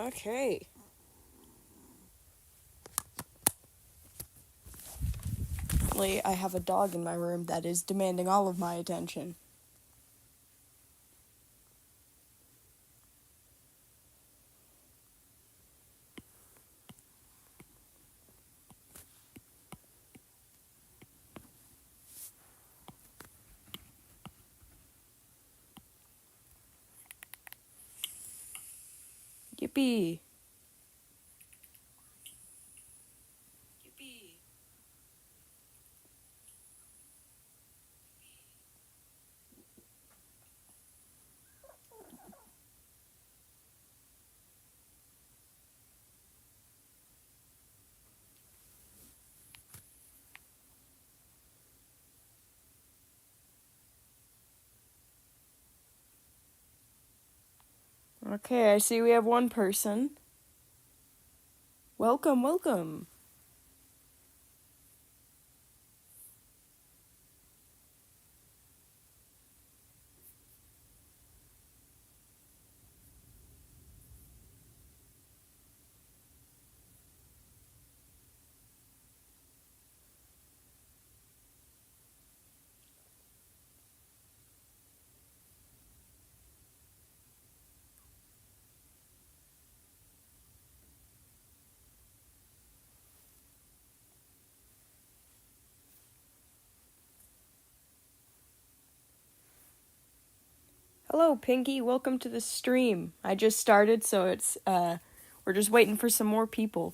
Okay. I have a dog in my room that is demanding all of my attention. Yippee. Okay, I see we have one person. Welcome, welcome. Hello, Pinky. Welcome to the stream. I just started, so we're just waiting for some more people.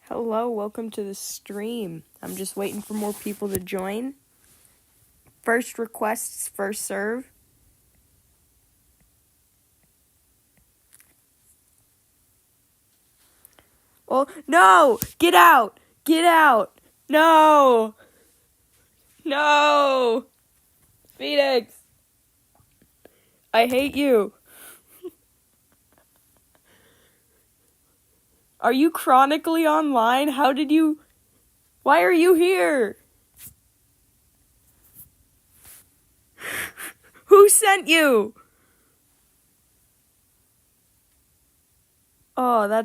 Hello, welcome to the stream. I'm just waiting for more people to join. First requests, first serve. Oh, no! Get out! Get out! No! No! Phoenix! I hate you. Are you chronically online? Why are you here? Who sent you? Oh,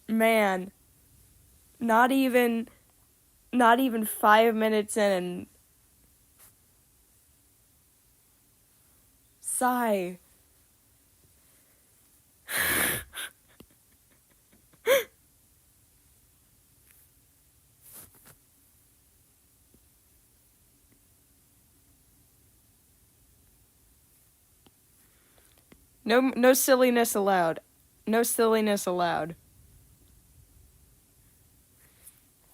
man. Not even 5 minutes in and sigh. No silliness allowed. No silliness allowed.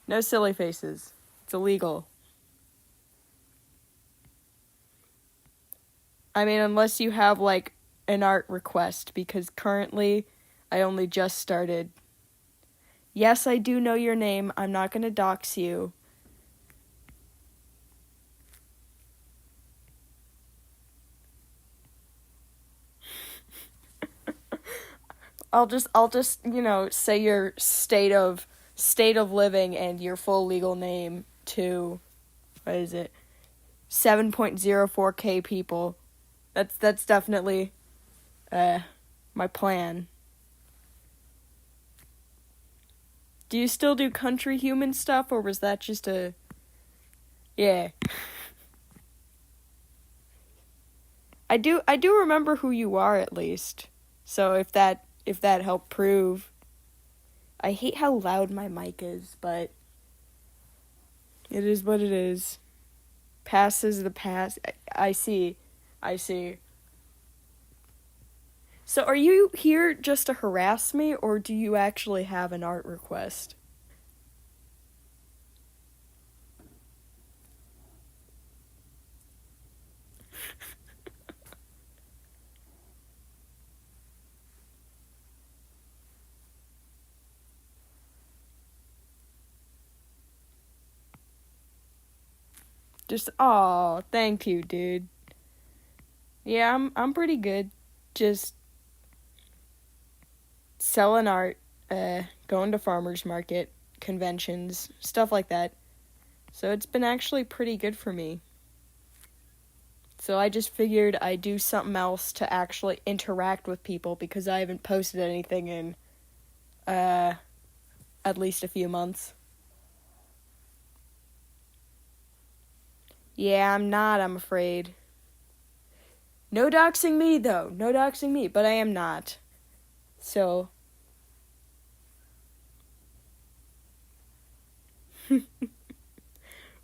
No silly faces. It's illegal. I mean, unless you have, an art request, because currently I only just started. Yes, I do know your name. I'm not gonna dox you. I'll just say your state of living and your full legal name to, what is it, 7.04K people. That's definitely my plan. Do you still do country human stuff, or was that just a... Yeah. I do remember who you are, at least. So if that helped prove... I hate how loud my mic is, but it is what it is. Past is the past. I see. I see. So are you here just to harass me, or do you actually have an art request? Just, oh, thank you, dude. Yeah, I'm pretty good. Just selling art, going to farmers market, conventions, stuff like that. So it's been actually pretty good for me. So I just figured I'd do something else to actually interact with people, because I haven't posted anything in uh at least a few months. Yeah, I'm not, I'm afraid. No doxing me though. No doxing me, but I am not. So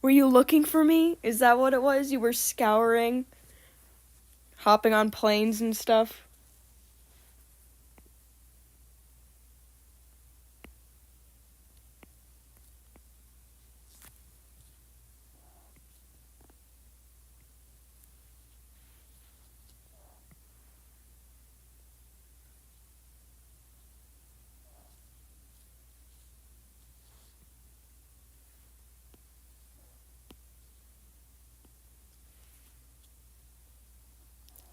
were you looking for me? Is that what it was? You were scouring, hopping on planes and stuff?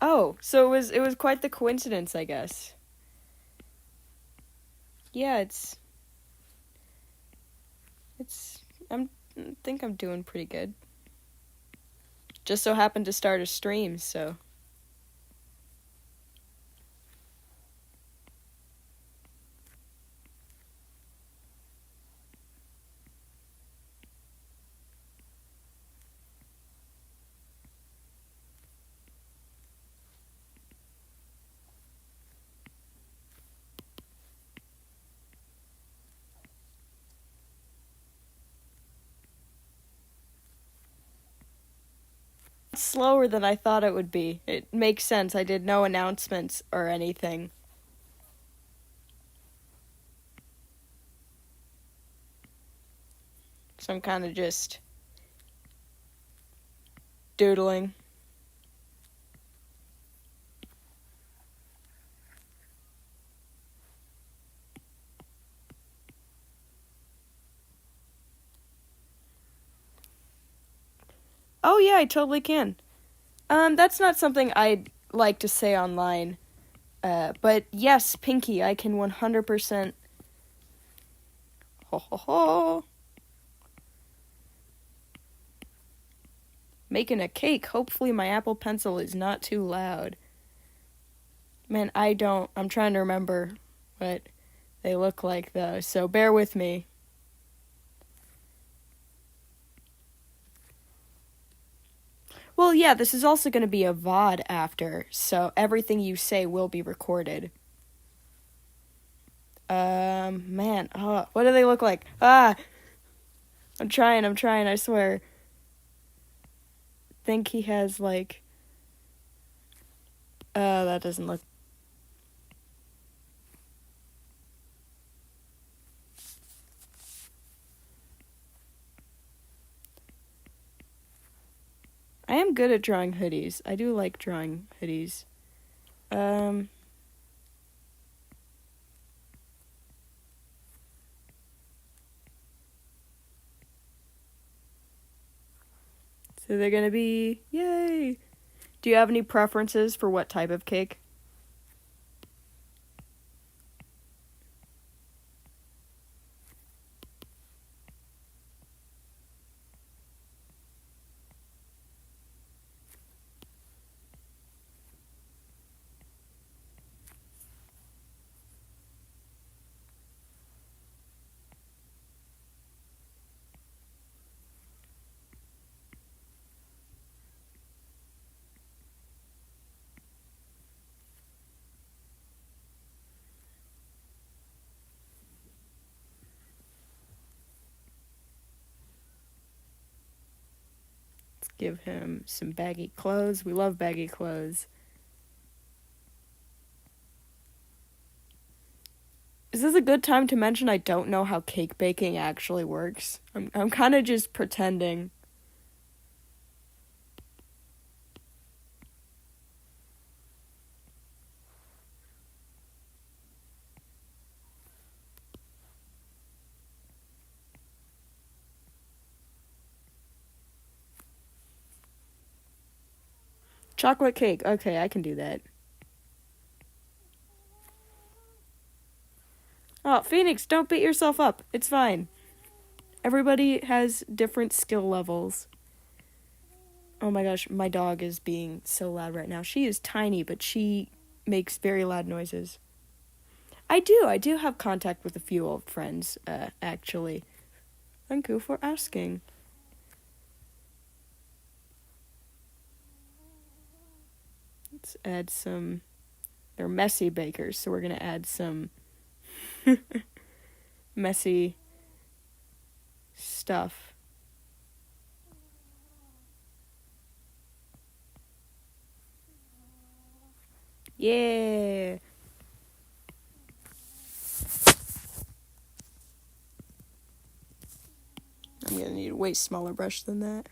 Oh, so it was quite the coincidence, I guess. Yeah, it's I think I'm doing pretty good. Just so happened to start a stream, so... slower than I thought it would be. It makes sense. I did no announcements or anything. So I'm kind of just doodling. Oh yeah, I totally can. That's not something I'd like to say online. But yes, Pinky, I can 100%. Ho ho ho. Making a cake. Hopefully my Apple Pencil is not too loud. Man, I'm trying to remember what they look like, though, so bear with me. Well, yeah, this is also going to be a VOD after, so everything you say will be recorded. Man, what do they look like? I'm trying, I swear. Think he has, like... that doesn't look... I am good at drawing hoodies. I do like drawing hoodies. So they're gonna be... Yay! Do you have any preferences for what type of cake? Give him some baggy clothes. We love baggy clothes. Is this a good time to mention I don't know how cake baking actually works? I'm kind of just pretending. Chocolate cake. Okay, I can do that. Oh, Phoenix, don't beat yourself up. It's fine. Everybody has different skill levels. Oh my gosh, my dog is being so loud right now. She is tiny, but she makes very loud noises. I do have contact with a few old friends, actually. Thank you for asking. Let's add some... They're messy bakers, so we're gonna add some messy stuff. Yeah! I'm gonna need a way smaller brush than that.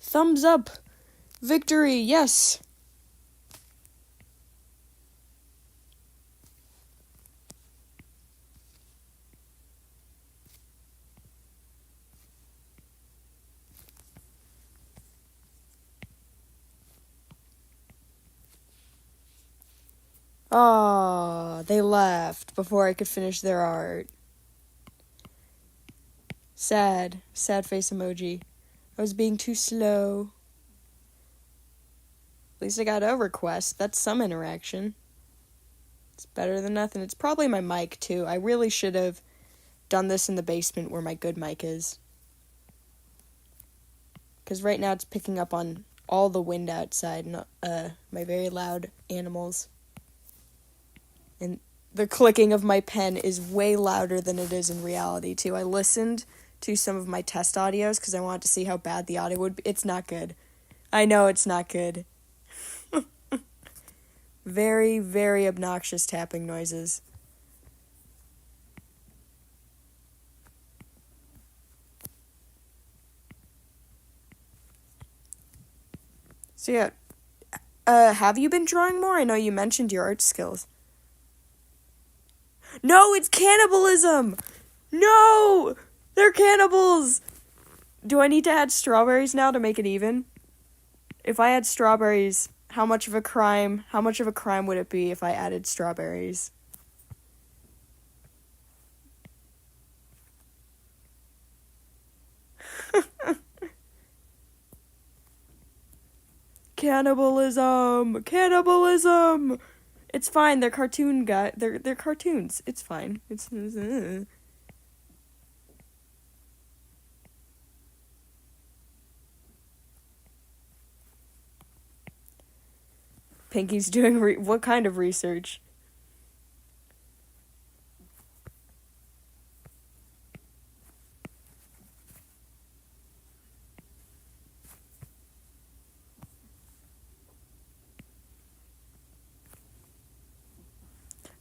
Thumbs up! Victory, yes! Ah, they left before I could finish their art. Sad face emoji. I was being too slow. At least I got a request. That's some interaction. It's better than nothing. It's probably my mic, too. I really should have done this in the basement where my good mic is. Because right now it's picking up on all the wind outside and my very loud animals. And the clicking of my pen is way louder than it is in reality, too. I listened to some of my test audios because I wanted to see how bad the audio would be. It's not good. I know it's not good. Very, very obnoxious tapping noises. So yeah, have you been drawing more? I know you mentioned your art skills. No, it's cannibalism! No! They're cannibals! Do I need to add strawberries now to make it even? If I add strawberries, how much of a crime would it be if I added strawberries? Cannibalism! Cannibalism! It's fine. They're cartoon guy. They're cartoons. It's fine. It's. Pinky's doing what kind of research?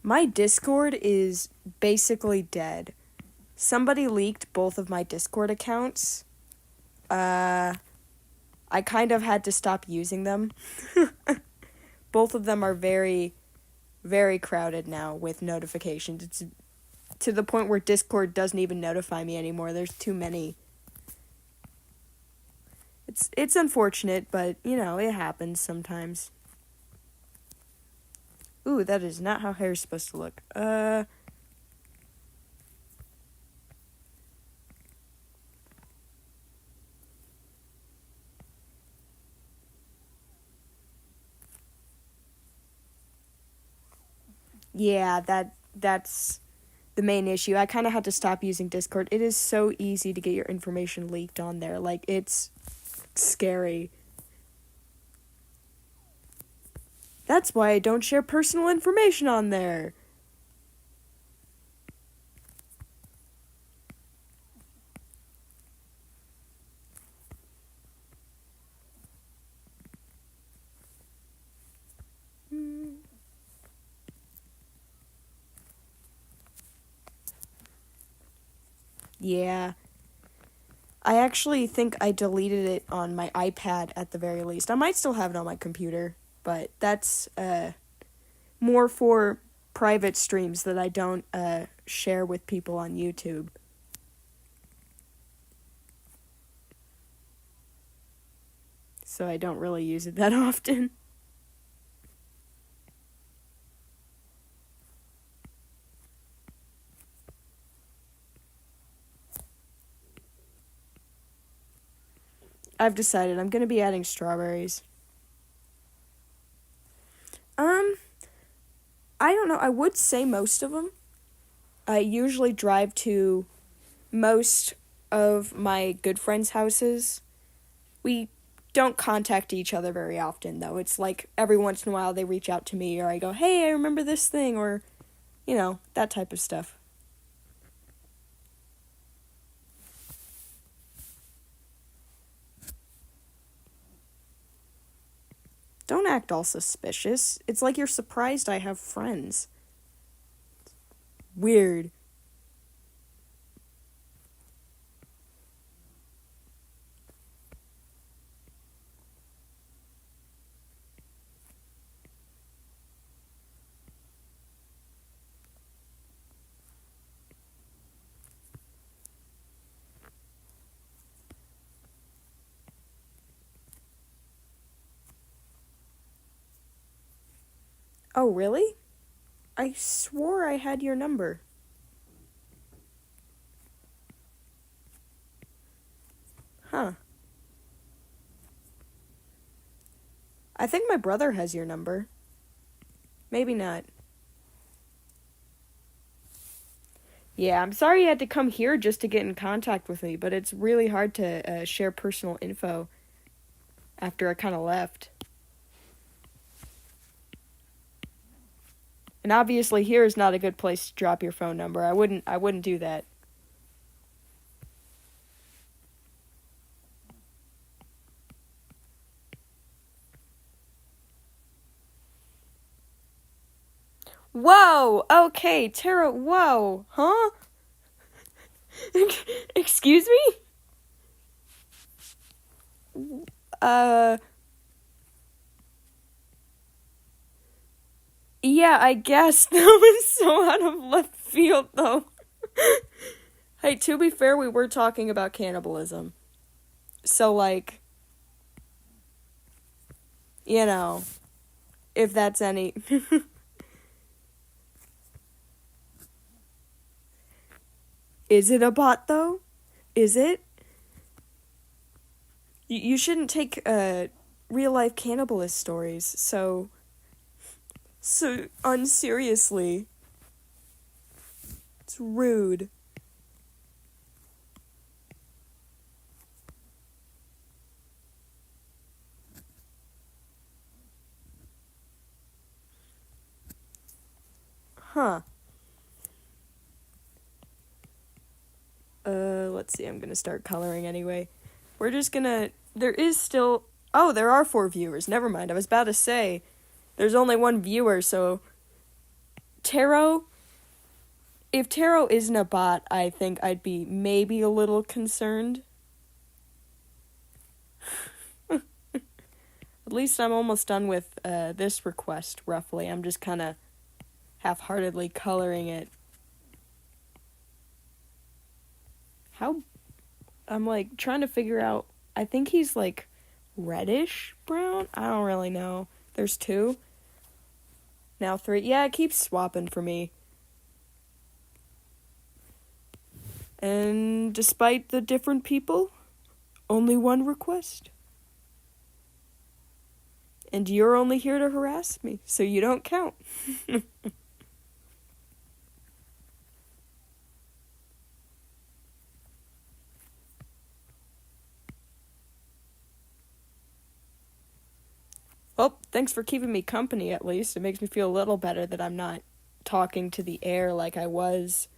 My Discord is basically dead. Somebody leaked both of my Discord accounts. I kind of had to stop using them. Both of them are very, very crowded now with notifications. It's to the point where Discord doesn't even notify me anymore. There's too many. It's unfortunate, but, you know, it happens sometimes. Ooh, that is not how hair's supposed to look. Yeah, that's the main issue. I kind of had to stop using Discord. It is so easy to get your information leaked on there. Like, it's scary. That's why I don't share personal information on there. Yeah. I actually think I deleted it on my iPad at the very least. I might still have it on my computer, but that's more for private streams that I don't share with people on YouTube. So I don't really use it that often. I've decided I'm going to be adding strawberries. I don't know. I would say most of them. I usually drive to most of my good friends' houses. We don't contact each other very often, though. It's like every once in a while they reach out to me, or I go, hey, I remember this thing, or, that type of stuff. Don't act all suspicious. It's like you're surprised I have friends. Weird. Oh, really? I swore I had your number. Huh. I think my brother has your number. Maybe not. Yeah, I'm sorry you had to come here just to get in contact with me, but it's really hard to share personal info after I kind of left. And obviously here is not a good place to drop your phone number. I wouldn't do that. Whoa! Okay, Tara, whoa! Huh? Excuse me? Yeah, I guess that was so out of left field, though. Hey, to be fair, we were talking about cannibalism. So, like, if that's any... Is it a bot, though? Is it? You shouldn't take real-life cannibalist stories so unseriously. It's rude. Huh. Let's see, I'm gonna start coloring anyway. We're just gonna... There is still... Oh, there are 4 viewers. Never mind, I was about to say... There's only 1 viewer, so... Taro... If Taro isn't a bot, I think I'd be maybe a little concerned. At least I'm almost done with this request, roughly. I'm just kind of half-heartedly coloring it. How... I'm, like, trying to figure out... I think he's, like, reddish brown? I don't really know. There's 2. Now 3. Yeah, it keeps swapping for me. And despite the different people, only 1 request. And you're only here to harass me, so you don't count. Well, thanks for keeping me company at least. It makes me feel a little better that I'm not talking to the air like I was.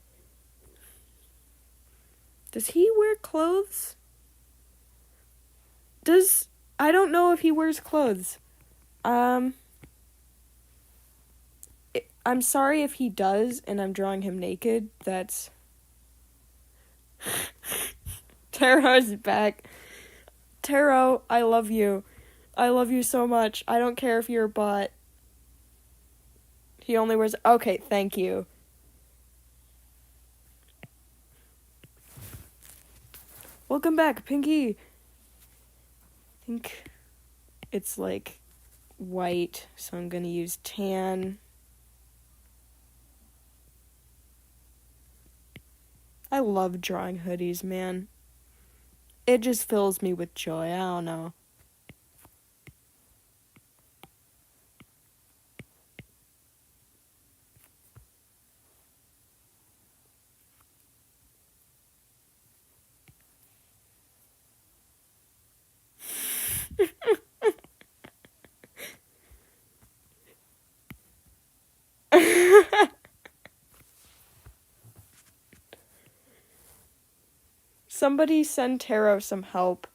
Does he wear clothes? I don't know if he wears clothes. I'm sorry if he does and I'm drawing him naked. That's... Taro's back. Taro, I love you. I love you so much. I don't care if you're a bot. He only wears... Okay, thank you. Welcome back, Pinky. I think it's like white, so I'm gonna use tan. I love drawing hoodies, man. It just fills me with joy. I don't know. Somebody send Taro some help.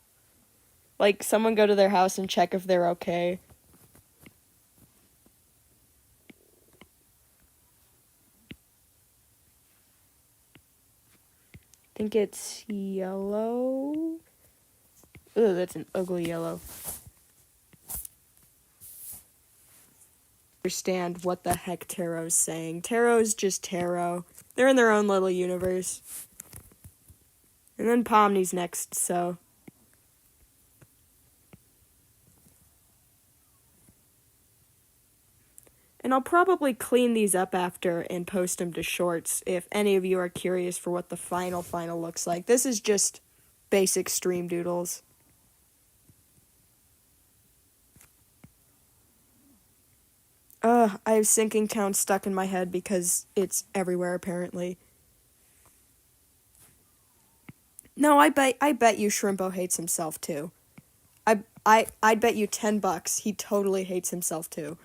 Like, someone go to their house and check if they're okay. I think it's yellow. Ugh, that's an ugly yellow. Understand what the heck Taro's saying. Taro's just Taro. They're in their own little universe. And then Pomni's next, so... And I'll probably clean these up after and post them to shorts if any of you are curious for what the final looks like. This is just basic stream doodles. I have Sinking Town stuck in my head because it's everywhere apparently. No, I bet you Shrimpo hates himself too. I'd bet you $10 he totally hates himself too.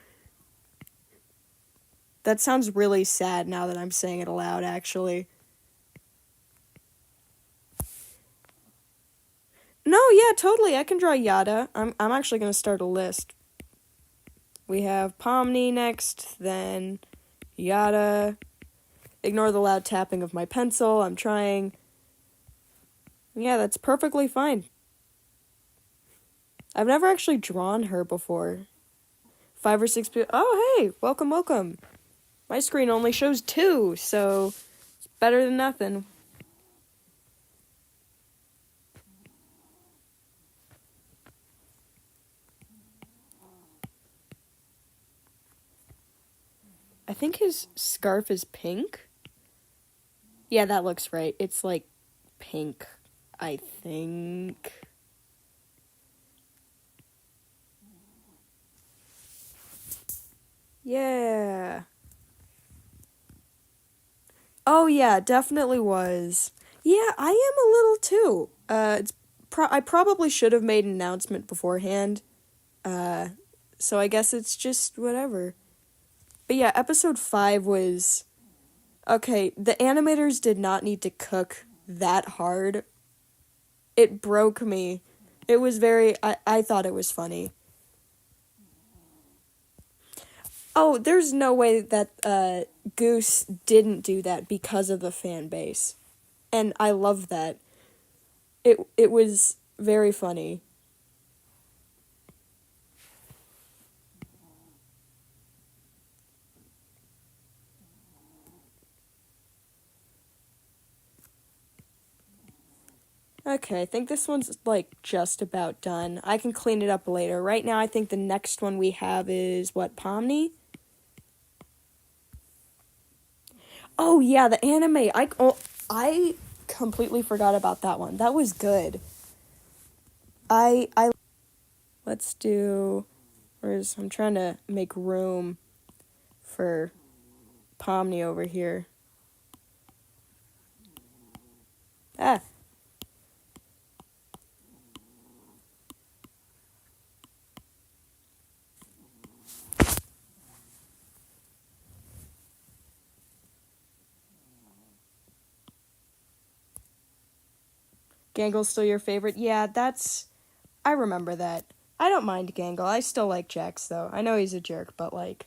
That sounds really sad now that I'm saying it aloud, actually. No, yeah, totally. I can draw Yada. I'm actually going to start a list. We have Pomni next, then Yada. Ignore the loud tapping of my pencil. I'm trying. Yeah, that's perfectly fine. I've never actually drawn her before. 5 or 6 people. Oh, hey, welcome. My screen only shows 2, so it's better than nothing. I think his scarf is pink. Yeah, that looks right. It's like pink, I think. Yeah. Oh yeah, definitely was. Yeah, I am a little too. I probably should have made an announcement beforehand. So I guess it's just whatever. But yeah, episode 5 was... Okay, the animators did not need to cook that hard. It broke me. It was very... I thought it was funny. Oh, there's no way that Goose didn't do that because of the fan base. And I love that. It was very funny. Okay, I think this one's, like, just about done. I can clean it up later. Right now, I think the next one we have is, what, Pomni? Oh, yeah, the anime. I completely forgot about that one. That was good. Let's do... I'm trying to make room for Pomni over here. Ah. Gangle's still your favorite? Yeah, I remember that. I don't mind Gangle. I still like Jax, though. I know he's a jerk, but, like...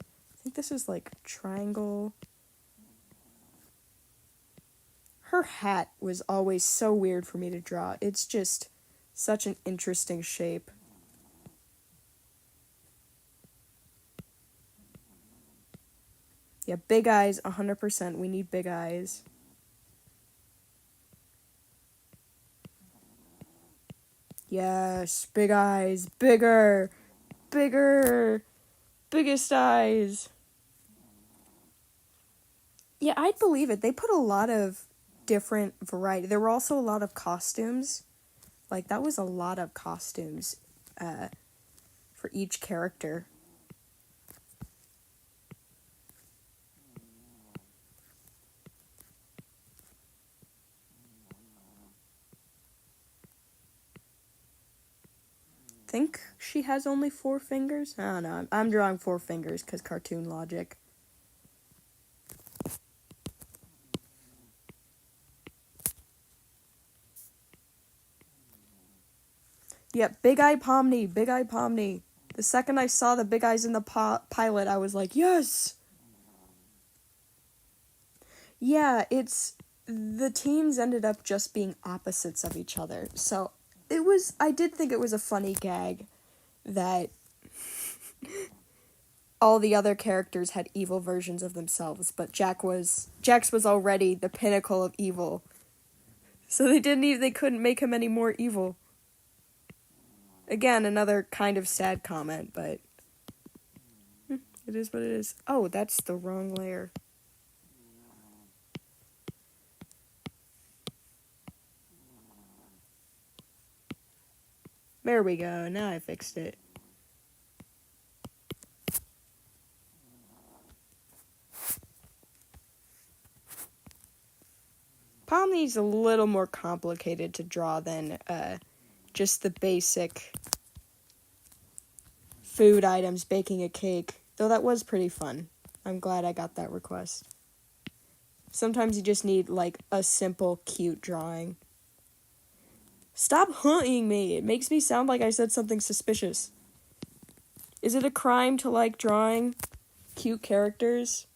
I think this is, like, triangle... Her hat was always so weird for me to draw. It's just such an interesting shape. Yeah, big eyes, 100%. We need big eyes. Yes, big eyes. Bigger. Bigger. Biggest eyes. Yeah, I'd believe it. They put a lot of different variety. There were also a lot of costumes. Like, that was a lot of costumes for each character. Think she has only 4 fingers? I don't know. I'm drawing 4 fingers because cartoon logic. Yep, Big Eye Pomni, Big Eye Pomni. The second I saw the big eyes in the pilot, I was like, yes! Yeah, the teams ended up just being opposites of each other. So, I did think it was a funny gag that all the other characters had evil versions of themselves, but Jax was already the pinnacle of evil. So they couldn't make him any more evil. Again, another kind of sad comment, but it is what it is. Oh, that's the wrong layer. There we go. Now I fixed it. Pomni's a little more complicated to draw than just the basic food items, baking a cake. Though that was pretty fun. I'm glad I got that request. Sometimes you just need, like, a simple, cute drawing. Stop hunting me! It makes me sound like I said something suspicious. Is it a crime to like drawing cute characters?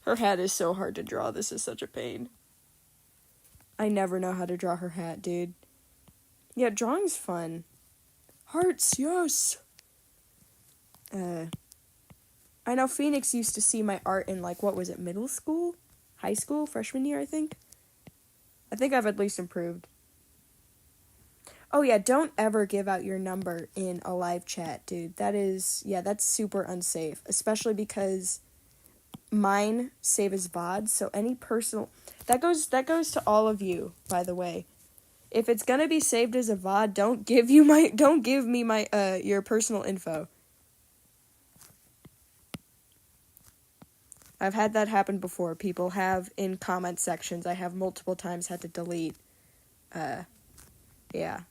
Her hat is so hard to draw. This is such a pain. I never know how to draw her hat, dude. Yeah, drawing's fun. Hearts, yes! I know Phoenix used to see my art in, like, what was it, middle school? High school? Freshman year, I think? I think I've at least improved. Oh, yeah, don't ever give out your number in a live chat, dude. That's super unsafe. Especially because mine save as VOD, so any personal... That goes to all of you, by the way. If it's gonna be saved as a VOD, don't give me my your personal info. I've had that happen before. People have in comment sections. I have multiple times had to delete. Yeah.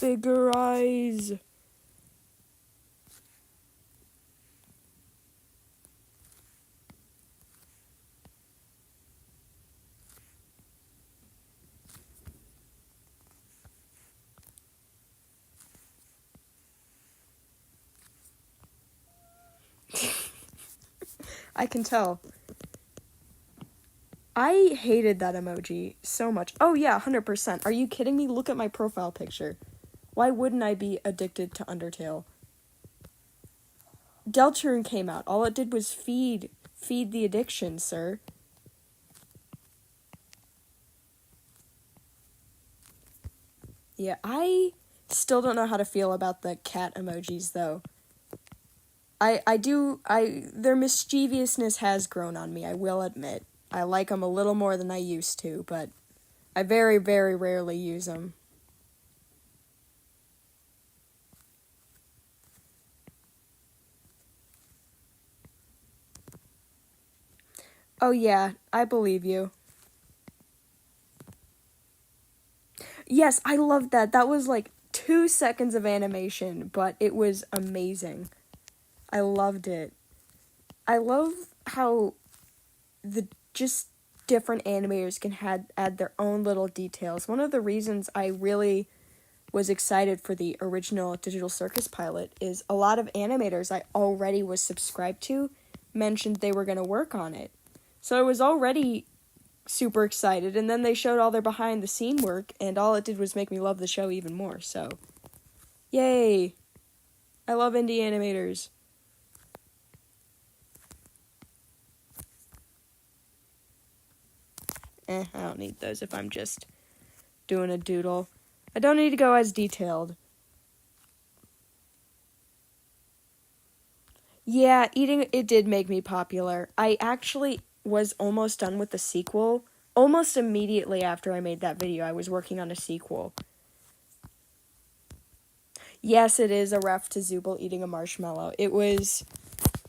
Bigger eyes. I can tell. I hated that emoji so much. Oh yeah, 100%. Are you kidding me? Look at my profile picture. Why wouldn't I be addicted to Undertale? Deltarune came out. All it did was feed the addiction, sir. Yeah, I still don't know how to feel about the cat emojis, though. Their mischievousness has grown on me, I will admit. I like them a little more than I used to, but I very, very rarely use them. Oh yeah, I believe you. Yes, I loved that. That was like 2 seconds of animation, but it was amazing. I loved it. I love how the just different animators can add their own little details. One of the reasons I really was excited for the original Digital Circus pilot is a lot of animators I already was subscribed to mentioned they were going to work on it. So I was already super excited, and then they showed all their behind the scene work, and all it did was make me love the show even more. So yay, I love indie animators. I don't need those if I'm just doing a doodle. I don't need to go as detailed. Yeah, eating it did make me popular. I actually was almost done with the sequel. Almost immediately after I made that video, I was working on a sequel. Yes, it is a ref to Zooble eating a marshmallow. It was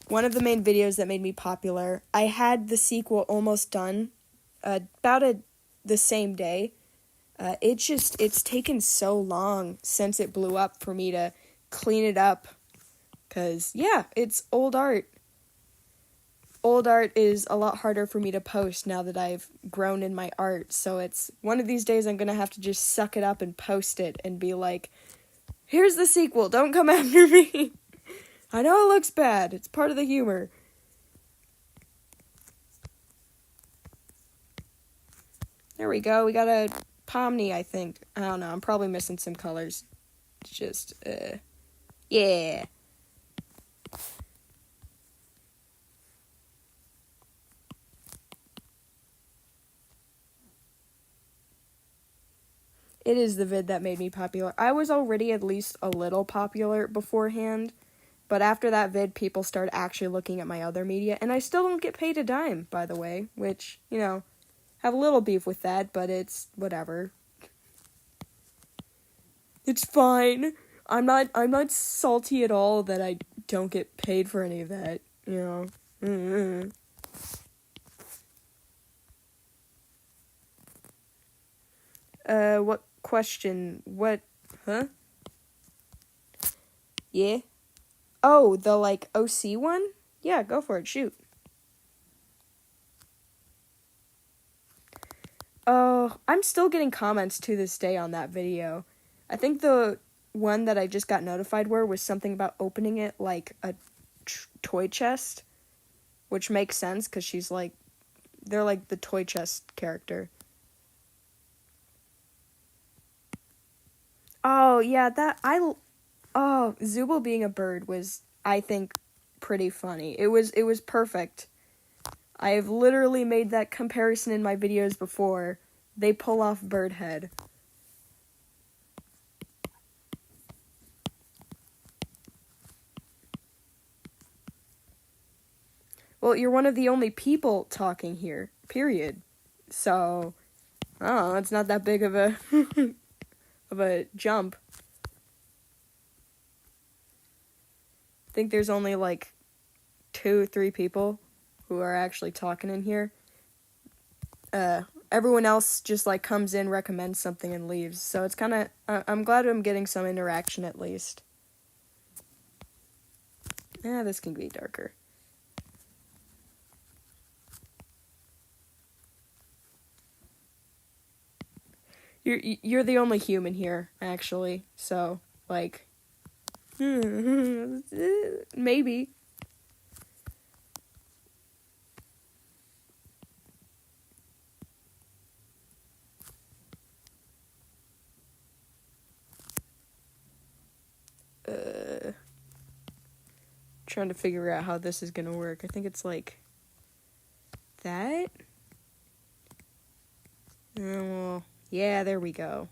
one of the main videos that made me popular. I had the sequel almost done the same day. It's taken so long since it blew up for me to clean it up. Because, yeah, it's old art. Old art is a lot harder for me to post now that I've grown in my art. So it's one of these days I'm going to have to just suck it up and post it and be like, here's the sequel, don't come after me. I know it looks bad, it's part of the humor. There we go, we got a Pomni, I think. I don't know, I'm probably missing some colors. It's just, yeah. It is the vid that made me popular. I was already at least a little popular beforehand, but after that vid, people started actually looking at my other media, and I still don't get paid a dime, by the way, which, have a little beef with that, but it's whatever. It's fine. I'm not salty at all that I don't get paid for any of that, Mm-hmm. What question? What? Huh? Yeah? Oh, the, OC one? Yeah, go for it, shoot. Oh, I'm still getting comments to this day on that video. I think the one that I just got notified was something about opening it like a toy chest, which makes sense because they're like the toy chest character. Oh, yeah, Zooble being a bird was, I think, pretty funny. It was perfect. I have literally made that comparison in my videos before. They pull off bird head. Well, you're one of the only people talking here, period. So, oh, it's not that big of a of a jump. I think there's only 2-3 people who are actually talking in here. Everyone else just comes in, recommends something, and leaves. So it's kind of I'm glad I'm getting some interaction at least. Yeah, this can be darker. You're the only human here, actually. So, maybe. Trying to figure out how this is gonna work. I think it's that. Well, yeah, there we go.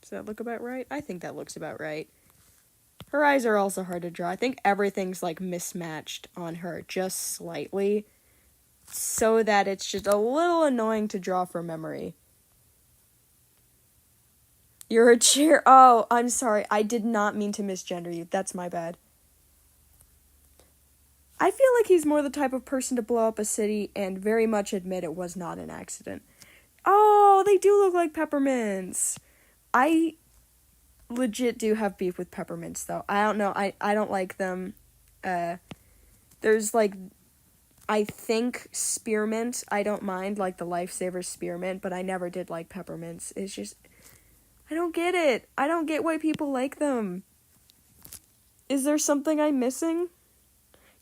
Does that look about right? I think that looks about right. Her eyes are also hard to draw. I think everything's mismatched on her just slightly, so that it's just a little annoying to draw from memory. You're a cheer. Oh, I'm sorry. I did not mean to misgender you. That's my bad. I feel like he's more the type of person to blow up a city and very much admit it was not an accident. Oh, they do look like peppermints. I legit do have beef with peppermints, though. I don't know. I don't like them. There's, like, I think spearmint, I don't mind, like the Lifesaver spearmint, but I never did like peppermints. It's just, I don't get it. I don't get why people like them. Is there something I'm missing?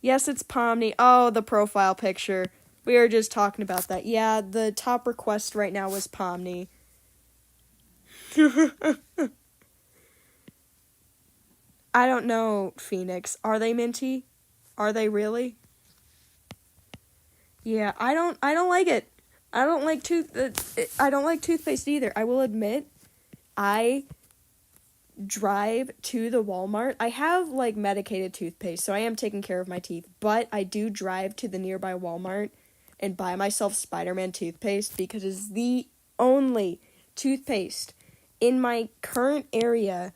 Yes, it's Pomni. Oh, the profile picture. We were just talking about that. Yeah, the top request right now was Pomni. I don't know, Phoenix. Are they minty? Are they really? Yeah, I don't like it. I don't like toothpaste either. I will admit, I drive to the Walmart. I have, like, medicated toothpaste, so I am taking care of my teeth. But I do drive to the nearby Walmart and buy myself Spider-Man toothpaste because it's the only toothpaste in my current area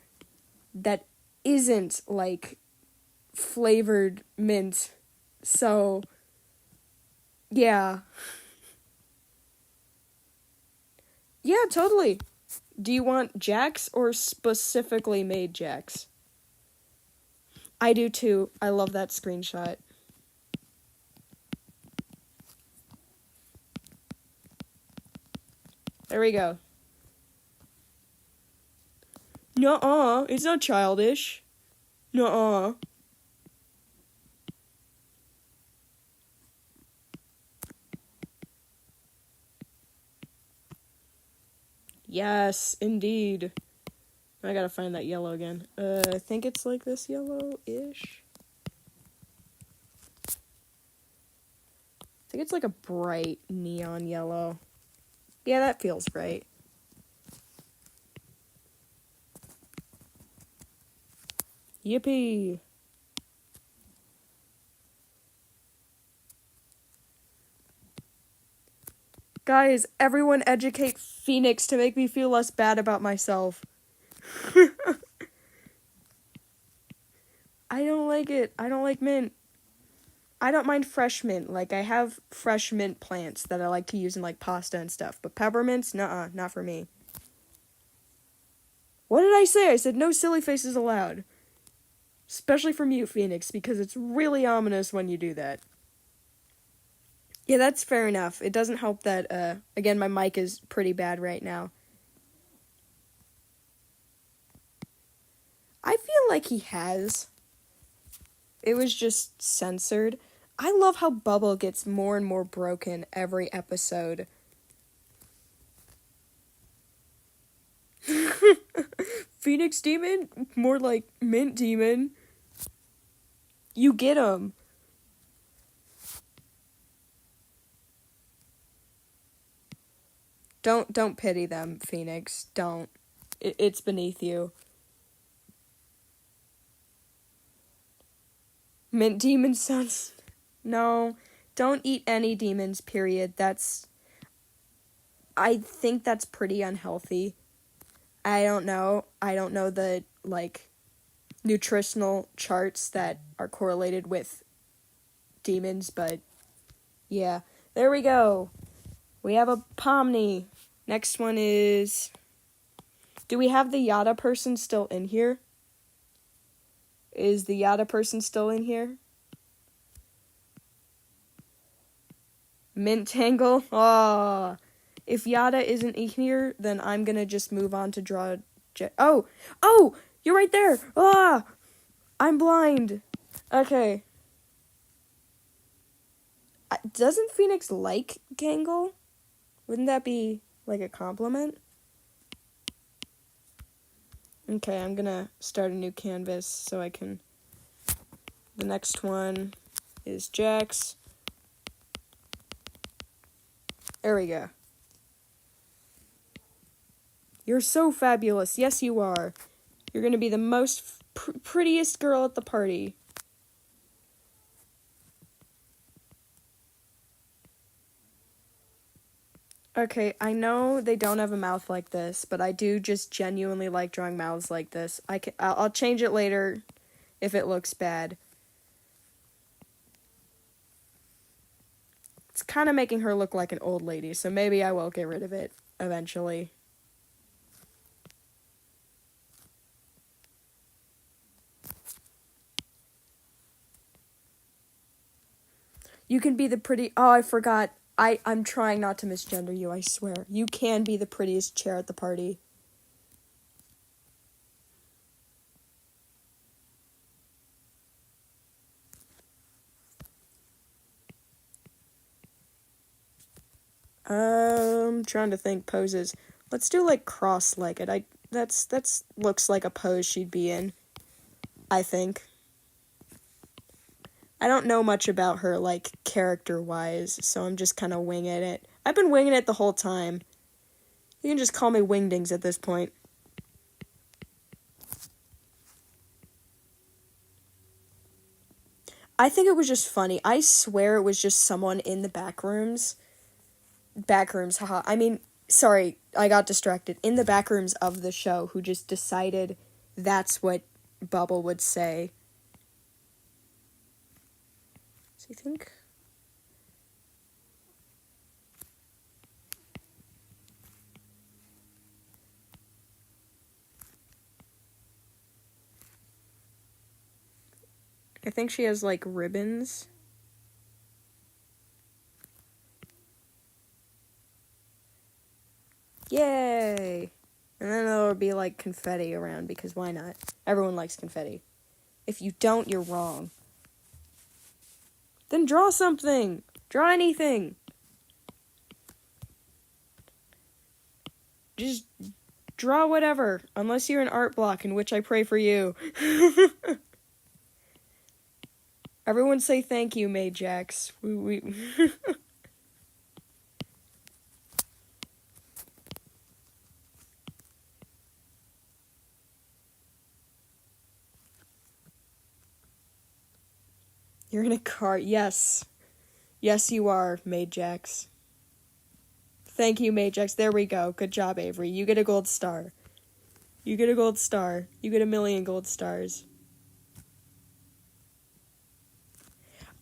that isn't, like, flavored mint. So, yeah. Yeah, totally. Do you want Jax or specifically made Jax? I do too. I love that screenshot. There we go. Nuh-uh. It's not childish. Nuh-uh. Yes, indeed. I gotta find that yellow again. I think it's like this yellow-ish. I think it's like a bright neon yellow. Yeah, that feels right. Yippee! Guys, everyone educate Phoenix to make me feel less bad about myself. I don't like it. I don't like mint. I don't mind fresh mint. Like, I have fresh mint plants that I like to use in, like, pasta and stuff. But peppermints? Nuh-uh, not for me. What did I say? I said no silly faces allowed. Especially from you, Phoenix, because it's really ominous when you do that. Yeah, that's fair enough. It doesn't help that, again, my mic is pretty bad right now. I feel like he has. It was just censored. I love how Bubble gets more and more broken every episode. Phoenix Demon? More like Mint Demon. You get him. Don't pity them, Phoenix. Don't. It's beneath you. Mint Demon sounds... No. Don't eat any demons, period. I think that's pretty unhealthy. I don't know. I don't know the, like, nutritional charts that are correlated with demons, but yeah. There we go. We have a Pomni. Next one is... Do we have the Yada person still in here? Is the Yada person still in here? Mint Tangle? Aw. If Yada isn't in here, then I'm gonna just move on to draw... Oh! Oh! You're right there! Ah! I'm blind. Okay. Doesn't Phoenix like Gangle? Wouldn't that be, like, a compliment? Okay, I'm gonna start a new canvas so I can... The next one is Jax. There we go. You're so fabulous. Yes, you are. You're gonna be the most prettiest girl at the party. Okay, I know they don't have a mouth like this, but I do just genuinely like drawing mouths like this. I'll change it later if it looks bad. it's kind of making her look like an old lady, so maybe I will get rid of it eventually. You can be the pretty... Oh, I forgot. I'm trying not to misgender you, I swear. You can be the prettiest chair at the party. Trying to think poses. Let's do like cross-legged. That's looks like a pose she'd be in, I think. I don't know much about her, like, character-wise, so I'm just kind of winging it. I've been winging it the whole time. You can just call me Wingdings at this point. I think it was just funny. I swear it was just someone in the back rooms. Haha. I mean, sorry, I got distracted. In the back rooms of the show, who just decided that's what Bubble would say. So you think... I think she has, like, ribbons. Yay! And then there will be, like, confetti around, because why not? Everyone likes confetti. If you don't, you're wrong. Then draw something! Draw anything! Just draw whatever, unless you're an art block, in which I pray for you. Everyone say thank you, Majax. We You're in a car. Yes. Yes, you are, Majax. Thank you, Majax. There we go. Good job, Avery. You get a gold star. You get a gold star. You get 1,000,000 gold stars.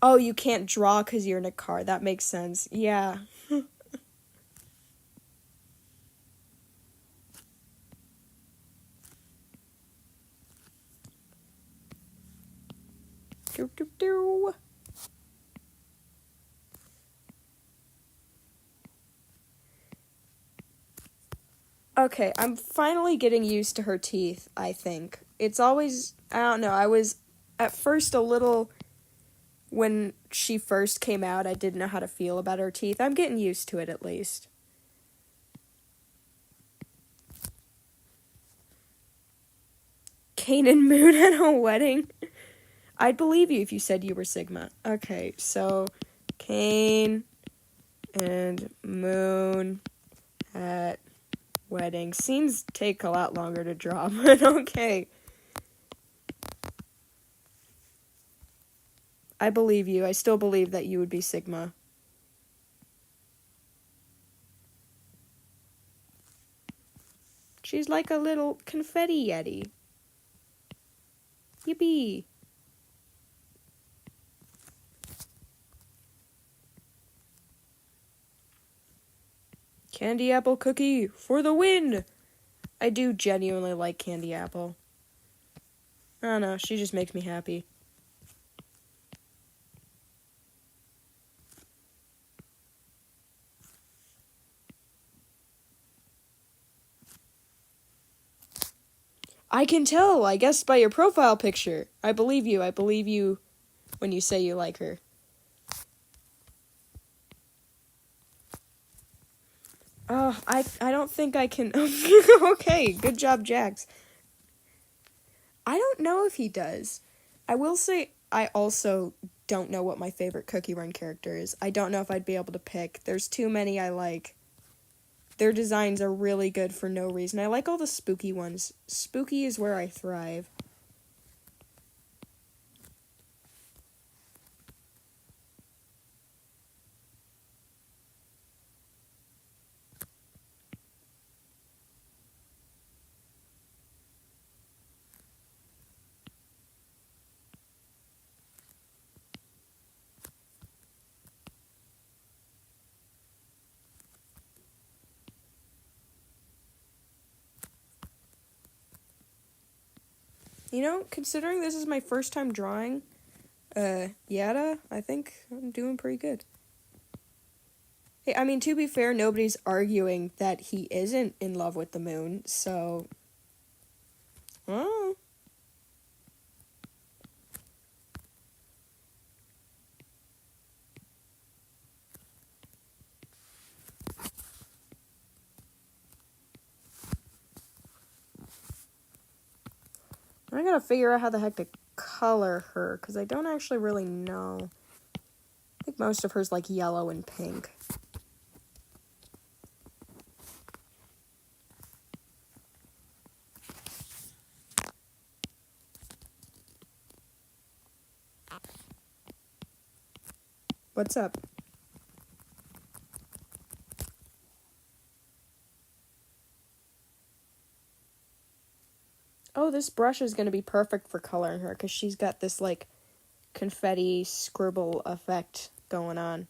Oh, you can't draw because you're in a car. That makes sense. Yeah. Do, do, do. Okay, I'm finally getting used to her teeth, I think. It's always... I don't know. I was at first a little... When she first came out, I didn't know how to feel about her teeth. I'm getting used to it, at least. Kane and Moon at a wedding? I'd believe you if you said you were Sigma. Okay, so Kane and Moon at wedding. Scenes take a lot longer to draw, but okay. I believe you. I still believe that you would be Sigma. She's like a little confetti yeti. Yippee. Candy apple cookie for the win! I do genuinely like candy apple. I don't know, she just makes me happy. I can tell, I guess, by your profile picture. I believe you. I believe you when you say you like her. I don't think I can... Okay, good job, Jax. I don't know if he does. I will say I also don't know what my favorite Cookie Run character is. I don't know if I'd be able to pick. There's too many I like. Their designs are really good for no reason. I like all the spooky ones. Spooky is where I thrive. You know, considering this is my first time drawing, Yada, I think I'm doing pretty good. Hey, I mean, to be fair, nobody's arguing that he isn't in love with the moon, so... Oh. I gotta figure out how the heck to color her, because I don't actually really know. I think most of her's like yellow and pink. What's up? Oh, this brush is gonna be perfect for coloring her, because she's got this, like, confetti scribble effect going on.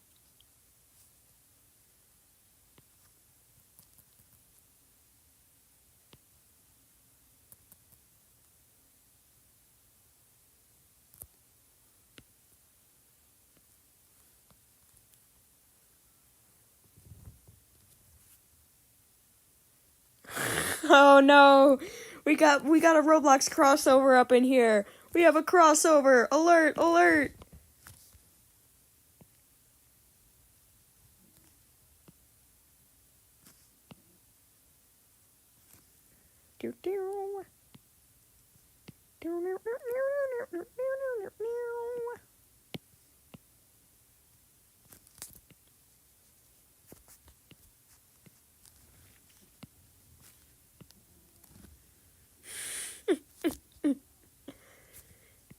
Oh no! We got a Roblox crossover up in here. We have a crossover. Alert, alert.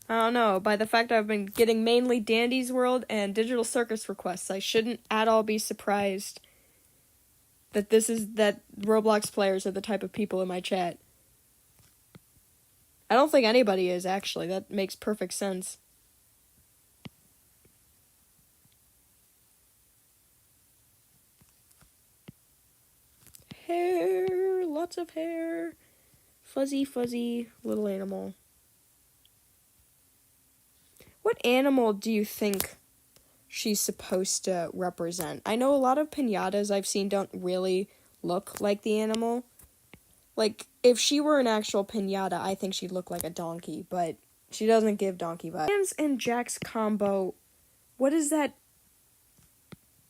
I don't know, by the fact I've been getting mainly Dandy's World and Digital Circus requests, I shouldn't at all be surprised that that Roblox players are the type of people in my chat. I don't think anybody is, actually. That makes perfect sense. Hair, lots of hair. Fuzzy, fuzzy little animal. What animal do you think she's supposed to represent? I know a lot of piñatas I've seen don't really look like the animal. Like, if she were an actual piñata, I think she'd look like a donkey, but she doesn't give donkey vibes. Hands and Jack's combo, what does that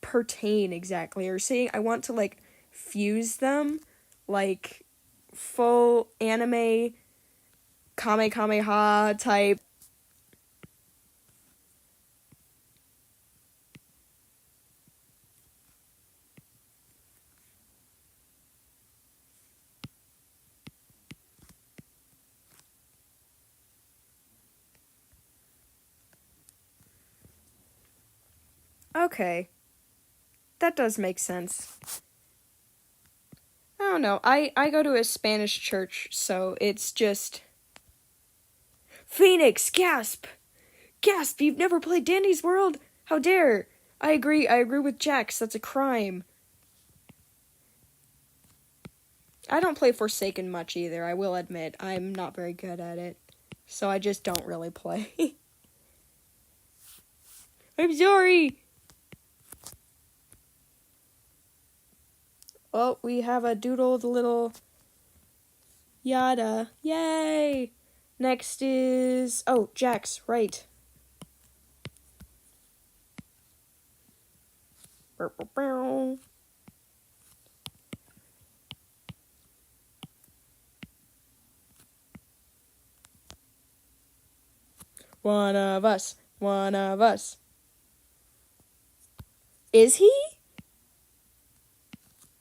pertain exactly? Or saying I want to, like, fuse them, like, full anime Kamehameha type. Okay. That does make sense. I don't know. I go to a Spanish church, so it's just... Phoenix, gasp! Gasp, you've never played Dandy's World? How dare! I agree with Jax, that's a crime. I don't play Forsaken much either, I will admit. I'm not very good at it. So I just don't really play. I'm sorry! Oh, we have a doodle, the little Yada. Yay! Next is... Oh, Jax, right. One of us. One of us. Is he?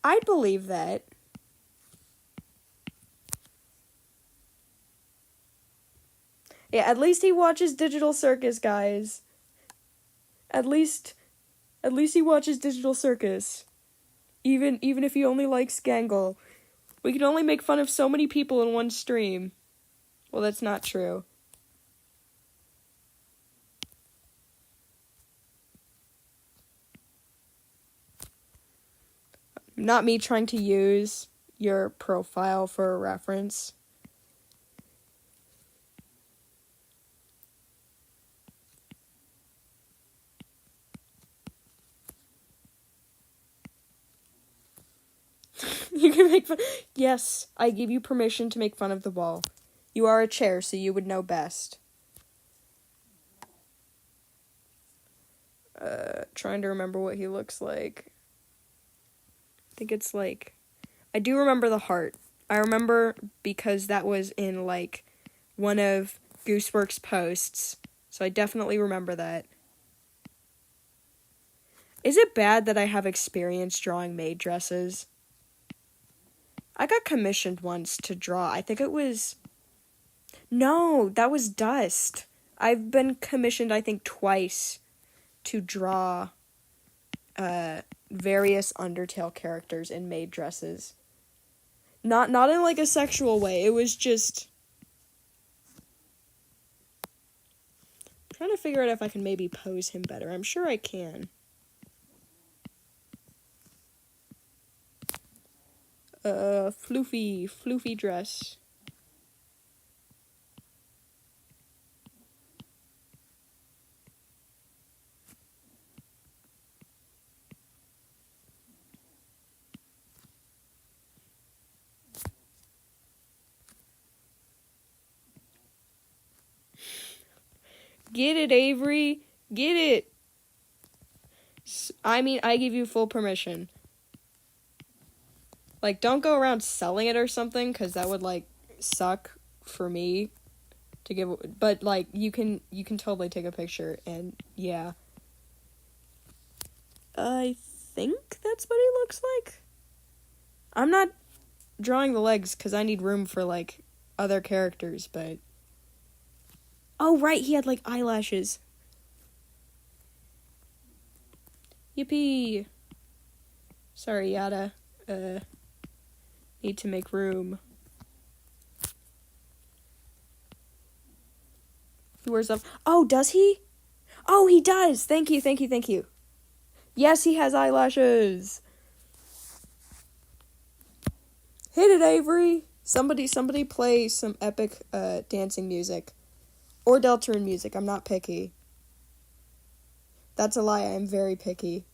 I'd believe that. Yeah, at least he watches Digital Circus, guys. At least he watches Digital Circus. Even if he only likes Gangle. We can only make fun of so many people in one stream. Well, that's not true. Not me trying to use your profile for a reference. You can make fun. Yes, I give you permission to make fun of the wall. You are a chair, so you would know best. Trying to remember what he looks like. I think it's like... I do remember the heart. I remember because that was in, like, one of Gooseworks' posts. So I definitely remember that. Is it bad that I have experience drawing maid dresses? I got commissioned once to draw. I think it was... No, that was Dust. I've been commissioned, I think, twice to draw various Undertale characters in maid dresses. Not in, like, a sexual way. It was just... I'm trying to figure out if I can maybe pose him better. I'm sure I can. Floofy dress. Get it, Avery. Get it. I mean, I give you full permission. Like, don't go around selling it or something, because that would, like, suck for me to give. But, like, you can totally take a picture, and yeah. I think that's what he looks like. I'm not drawing the legs, because I need room for, like, other characters, but... Oh, right, he had, like, eyelashes. Yippee. Sorry, Yada. Need to make room. He wears up. Oh, does he? Oh, he does. Thank you. Yes, he has eyelashes. Hit it, Avery. Somebody play some epic dancing music. Or Deltarune music. I'm not picky. That's a lie. I am very picky.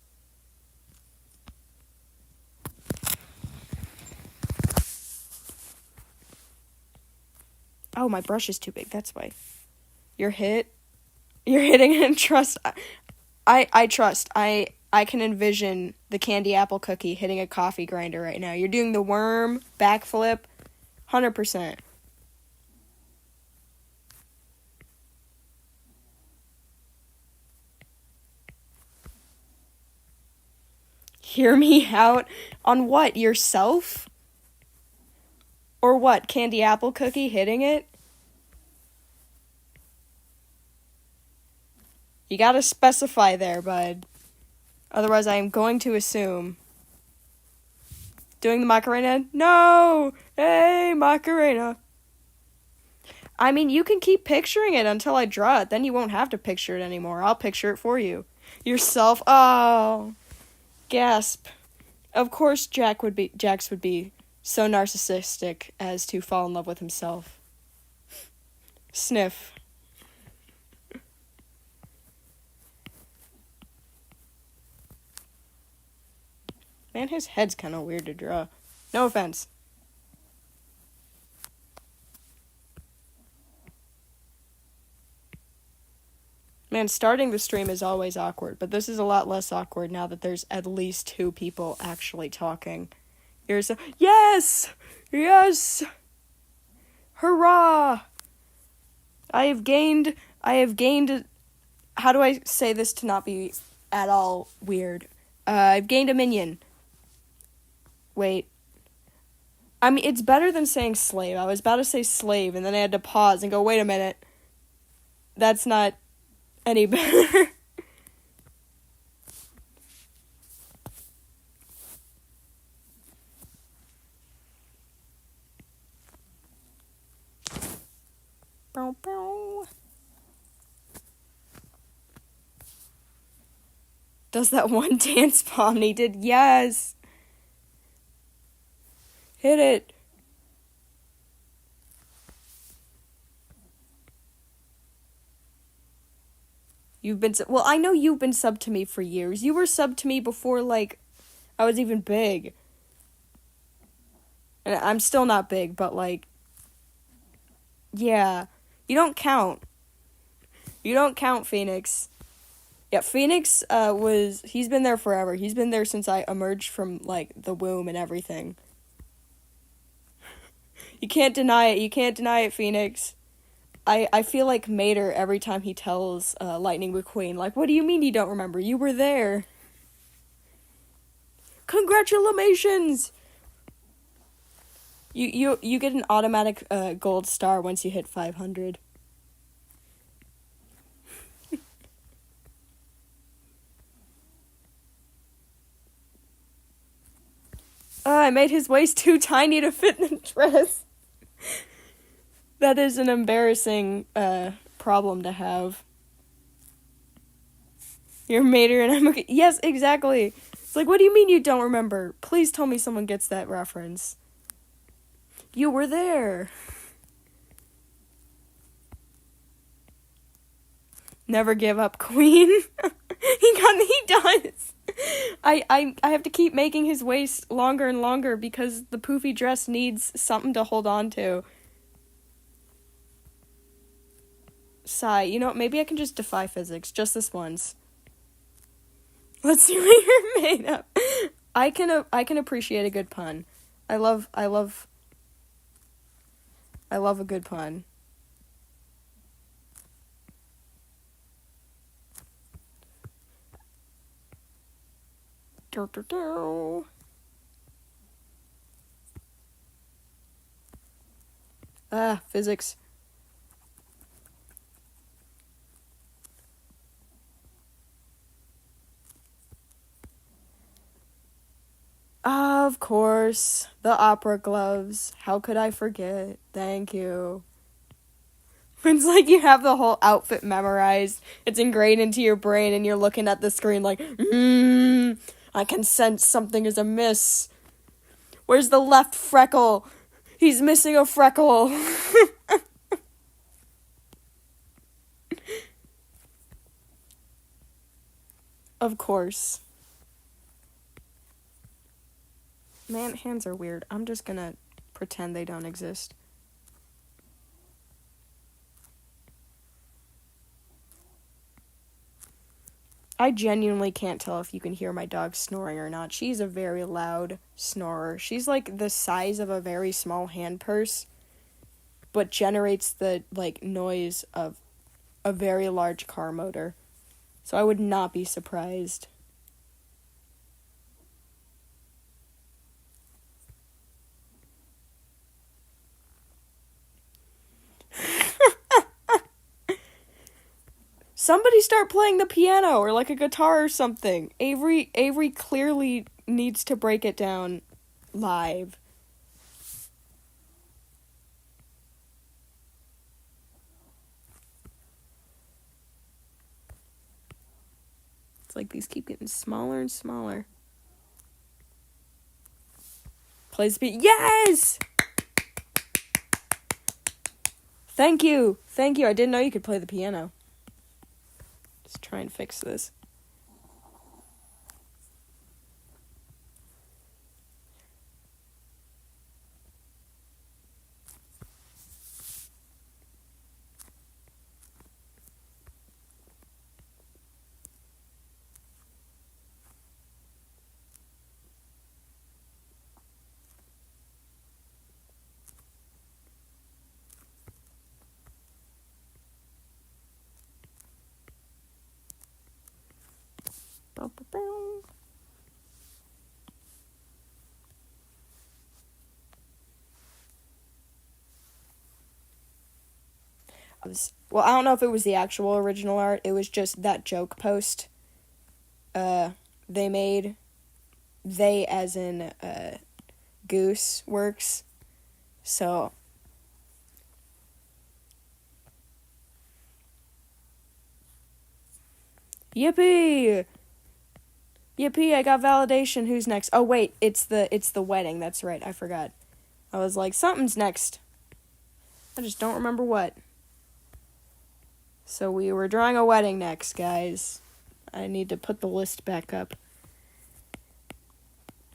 Oh, my brush is too big. That's why. You're hitting and trust. I trust. I can envision the candy apple cookie hitting a coffee grinder right now. You're doing the worm backflip. 100%. Hear me out? On what? Yourself? Or what? Candy apple cookie hitting it? You gotta specify there, bud. Otherwise, I am going to assume. Doing the Macarena? No! Hey, Macarena. I mean, you can keep picturing it until I draw it. Then you won't have to picture it anymore. I'll picture it for you. Yourself? Oh. Gasp. Of course Jax would be so narcissistic as to fall in love with himself. Sniff. Man, his head's kind of weird to draw. No offense. Man, starting the stream is always awkward, but this is a lot less awkward now that there's at least 2 people actually talking. Yes! Yes! Hurrah! I have gained, how do I say this to not be at all weird? I've gained a minion. Wait. I mean, it's better than saying slave. I was about to say slave, and then I had to pause and go, wait a minute. That's not any better. Bow, bow. Does that one dance Pomni did? Yes. Hit it. Well, I know you've been subbed to me for years. You were subbed to me before, like, I was even big. And I'm still not big, but, like, yeah. You don't count. You don't count, Phoenix. Yeah, Phoenix, he's been there forever. He's been there since I emerged from, like, the womb and everything. You can't deny it. You can't deny it, Phoenix. I feel like Mater every time he tells Lightning McQueen, like, what do you mean you don't remember? You were there. Congratulations! You get an automatic gold star once you hit 500. I made his waist too tiny to fit in the dress. That is an embarrassing problem to have. You're Mater and I'm okay. Yes, exactly. It's like, what do you mean you don't remember? Please tell me someone gets that reference. You were there. Never give up, Queen. He does. I have to keep making his waist longer and longer because the poofy dress needs something to hold on to. Sigh, you know, maybe I can just defy physics, just this once. Let's see what you're made of. I can appreciate a good pun. I love a good pun. Physics. Of course, the opera gloves. How could I forget? Thank you. It's like you have the whole outfit memorized. It's ingrained into your brain and you're looking at the screen like, I can sense something is amiss. Where's the left freckle? He's missing a freckle. Of course. Man, hands are weird. I'm just gonna pretend they don't exist. I genuinely can't tell if you can hear my dog snoring or not. She's a very loud snorer. She's like the size of a very small hand purse, but generates the, like, noise of a very large car motor. So I would not be surprised. Somebody start playing the piano or like a guitar or something. Avery clearly needs to break it down live. It's like these keep getting smaller and smaller. Plays the yes! Thank you. I didn't know you could play the piano. Let's try and fix this. Well, I don't know if it was the actual original art. It was just that joke post they made. They as in Goose Works. So yippee! Yippee, I got validation. Who's next? Oh wait, it's the wedding. That's right. I forgot. I was like, something's next. I just don't remember what. So we were drawing a wedding next, guys. I need to put the list back up.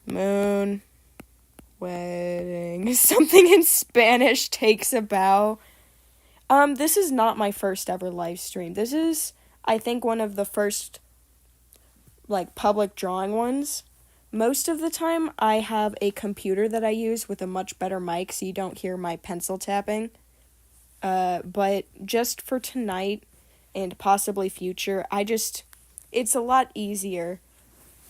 Moon. Wedding. Something in Spanish takes a bow. This is not my first ever live stream. This is, I think, one of the first, like, public drawing ones. Most of the time, I have a computer that I use with a much better mic, so you don't hear my pencil tapping. But just for tonight, and possibly future, it's a lot easier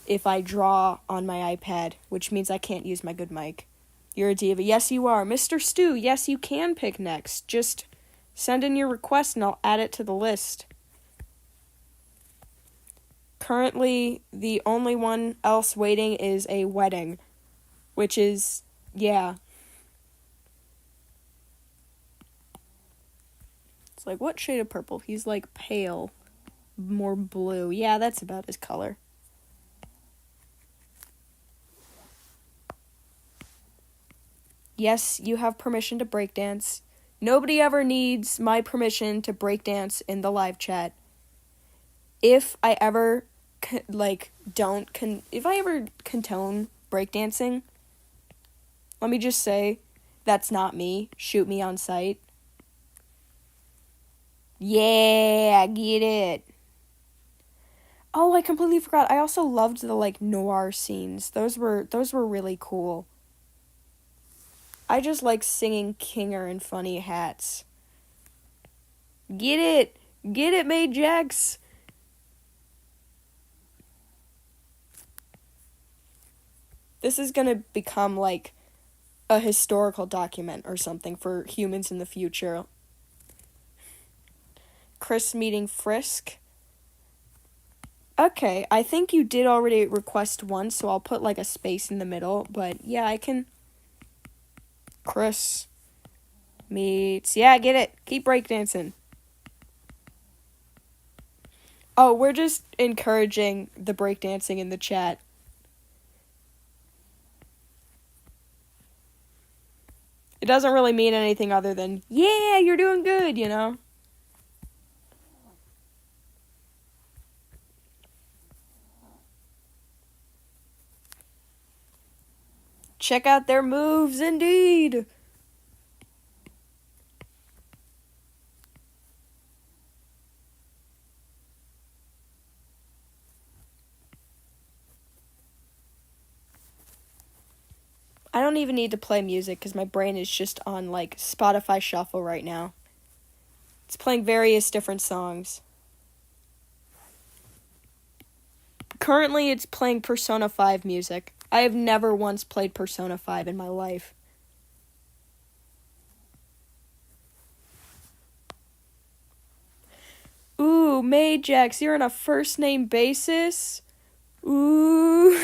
if I draw on my iPad, which means I can't use my good mic. You're a diva. Yes, you are. Mr. Stu, yes, you can pick next. Just send in your request and I'll add it to the list. Currently, the only one else waiting is a wedding, which is, yeah. It's like, what shade of purple? He's like pale, more blue. Yeah, that's about his color. Yes, you have permission to breakdance. Nobody ever needs my permission to breakdance in the live chat. If I ever, if I ever condone breakdancing, let me just say, that's not me. Shoot me on sight. Yeah, get it. Oh, I completely forgot. I also loved the, noir scenes. Those were really cool. I just like singing Kinger and funny hats. Get it! Get it, May Jax! This is gonna become like a historical document or something for humans in the future. Chris meeting Frisk. Okay, I think you did already request one, so I'll put like a space in the middle, but yeah, I can... Chris meets... Yeah, get it. Keep breakdancing. Oh, we're just encouraging the breakdancing in the chat. It doesn't really mean anything other than, yeah, you're doing good, you know? Check out their moves, indeed! I don't even need to play music because my brain is just on, Spotify Shuffle right now. It's playing various different songs. Currently, it's playing Persona 5 music. I have never once played Persona 5 in my life. Ooh, Majax, you're on a first name basis? Ooh.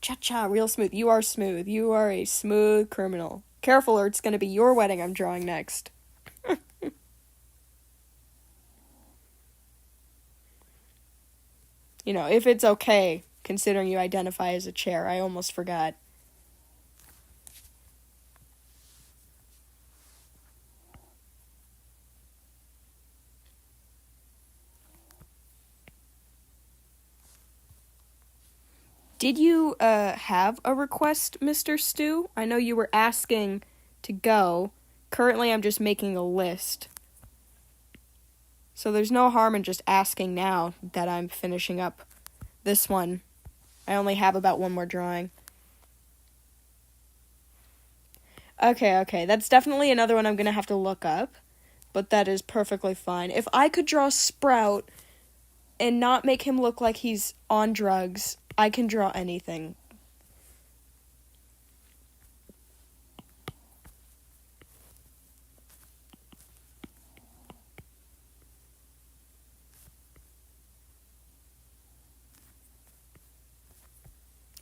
Cha-cha, real smooth. You are smooth. You are a smooth criminal. Careful or it's gonna be your wedding I'm drawing next. You know, if it's okay, considering you identify as a chair. I almost forgot. Did you have a request, Mr. Stu? I know you were asking to go. Currently, I'm just making a list. So there's no harm in just asking now that I'm finishing up this one. I only have about one more drawing. Okay. That's definitely another one I'm going to have to look up. But that is perfectly fine. If I could draw Sprout and not make him look like he's on drugs, I can draw anything.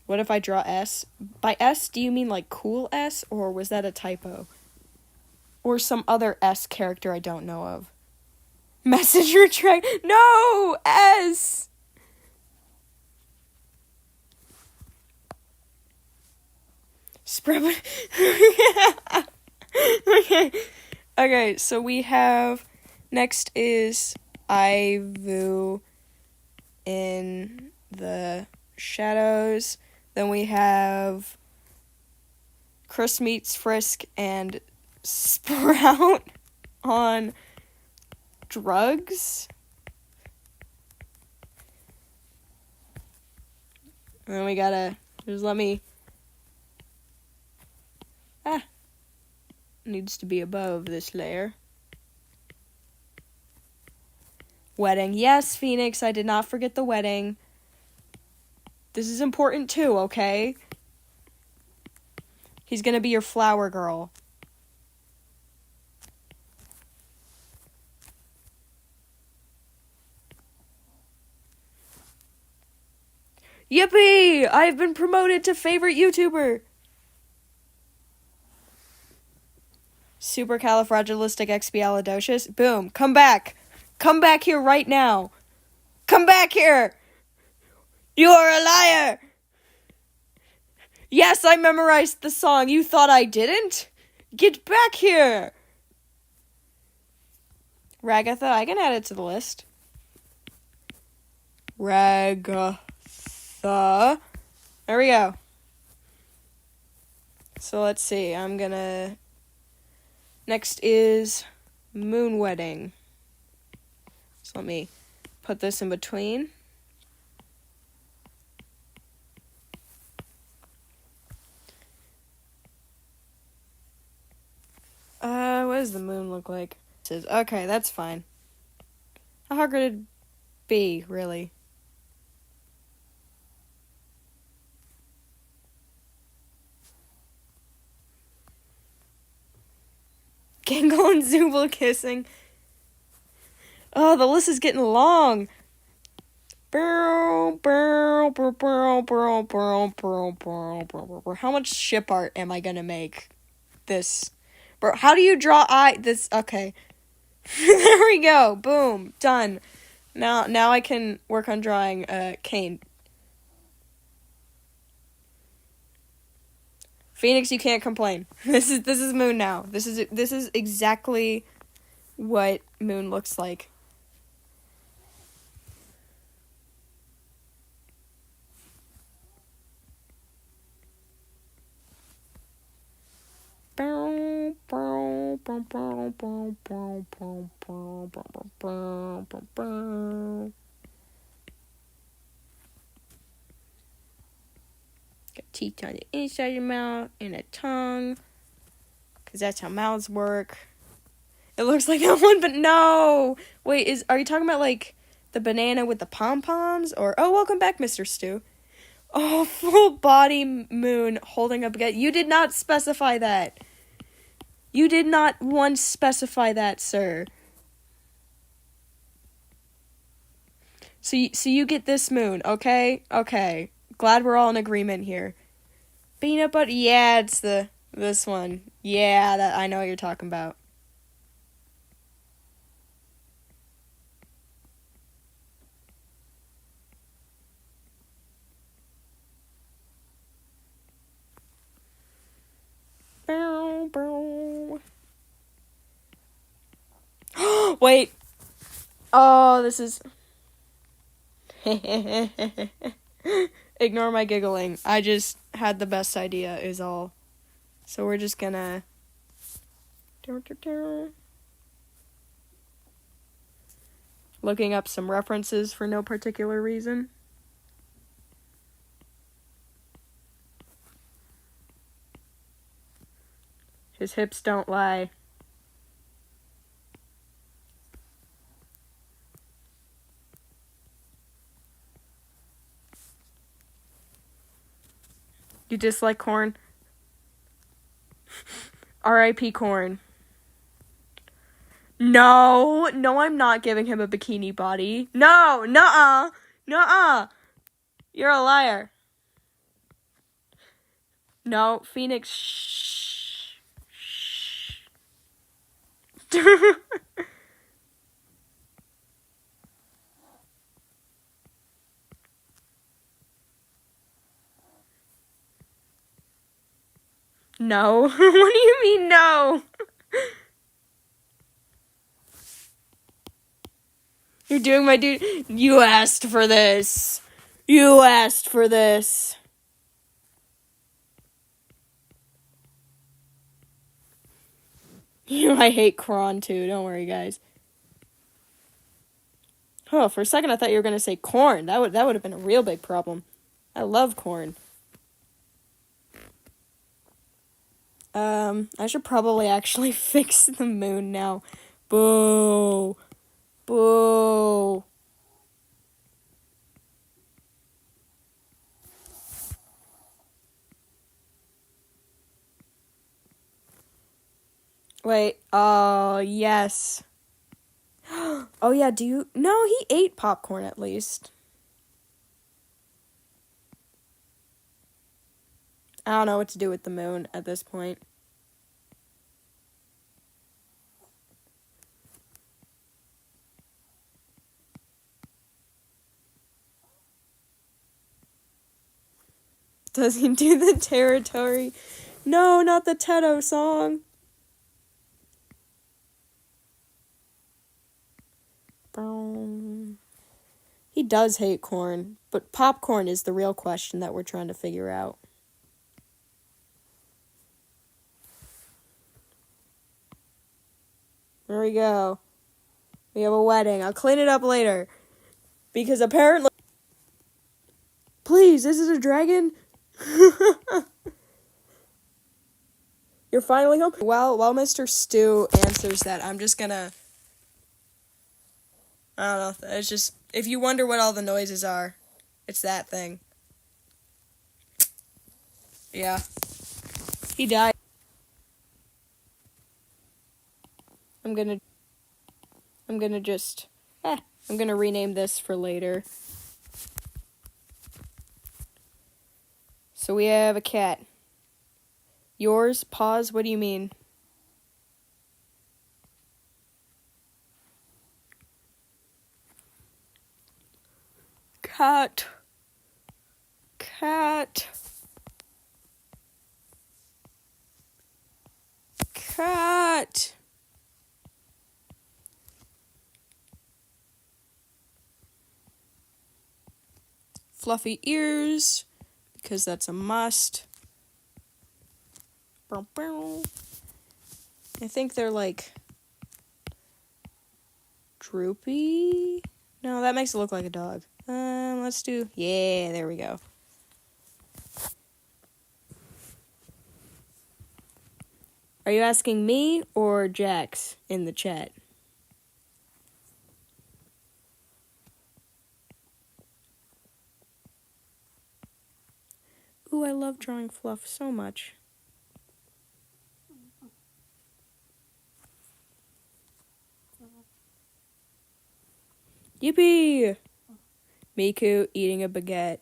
What if I draw S? By S, do you mean like cool S, or was that a typo? Or some other S character I don't know of? Message retract. No! S! Spread. Okay, so we have... Next is Ivu in the shadows. Then we have Chris meets Frisk and Sprout on drugs. And then we gotta, just let me, needs to be above this layer. Wedding. Yes, Phoenix, I did not forget the wedding. This is important too, okay? He's gonna be your flower girl. Yippee! I've been promoted to favorite YouTuber! Supercalifragilisticexpialidocious. Boom. Come back. Come back here right now. Come back here! You are a liar! Yes, I memorized the song. You thought I didn't? Get back here! Ragatha, I can add it to the list. Ragatha. There we go. So let's see. Next is Moon Wedding. So let me put this in between. What does the moon look like? Okay, that's fine. How hard could it be, really? Gangle and Zubul kissing. Oh, the list is getting long. How much ship art am I gonna make? This. Bro, how do you draw this? Okay. There we go. Boom. Done. Now I can work on drawing Kane. Phoenix, you can't complain. This is Moon now. This is exactly what Moon looks like. Got teeth on the inside of your mouth and a tongue, because that's how mouths work. It looks like that one, but no! Wait, are you talking about, like, the banana with the pom-poms? Or, oh, welcome back, Mr. Stew. Oh, full body Moon holding up again. You did not specify that. You did not once specify that, sir. So you get this Moon, okay? Okay. Glad we're all in agreement here. Peanut butter, yeah, it's this one. Yeah, that I know what you're talking about. Wait. Oh, this is... Ignore my giggling. I just had the best idea, is all. So we're just gonna... Looking up some references for no particular reason. His hips don't lie. You dislike corn? R.I.P. corn. No, I'm not giving him a bikini body. No, nuh-uh. You're a liar. No, Phoenix, shh. No. What do you mean, no? You're doing my dude. You asked for this. You asked for this. I hate crawn too. Don't worry, guys. Oh, for a second I thought you were gonna say corn. That would have been a real big problem. I love corn. I should probably actually fix the moon now. Boo. Boo. Wait, oh, yes. Oh, yeah, no, he ate popcorn at least. I don't know what to do with the moon at this point. Does he do the territory? No, not the Teto song. He does hate corn, but popcorn is the real question that we're trying to figure out. There we go. We have a wedding. I'll clean it up later. Because apparently... Please, this is a dragon? You're finally home? While Mr. Stu answers that, I'm just gonna... I don't know. It's just... If you wonder what all the noises are, it's that thing. Yeah. He died. I'm gonna rename this for later. So we have a cat. Yours? Pause? What do you mean? Cat. Cat. Cat. Fluffy ears, because that's a must. I think they're like droopy. No, that makes it look like a dog. Let's do, yeah, there we go. Are you asking me or Jax in the chat? Ooh, I love drawing Fluff so much. Yippee! Miku eating a baguette.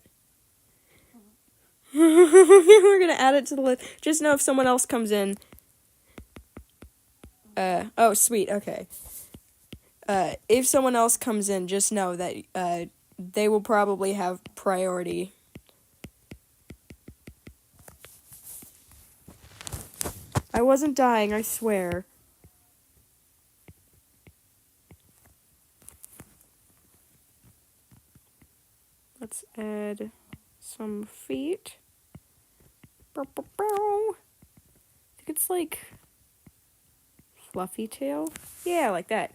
We're gonna add it to the list. Just know if someone else comes in. Oh, sweet, okay. If someone else comes in, just know that, they will probably have priority. I wasn't dying, I swear. Let's add some feet. I think it's like fluffy tail. Yeah, like that.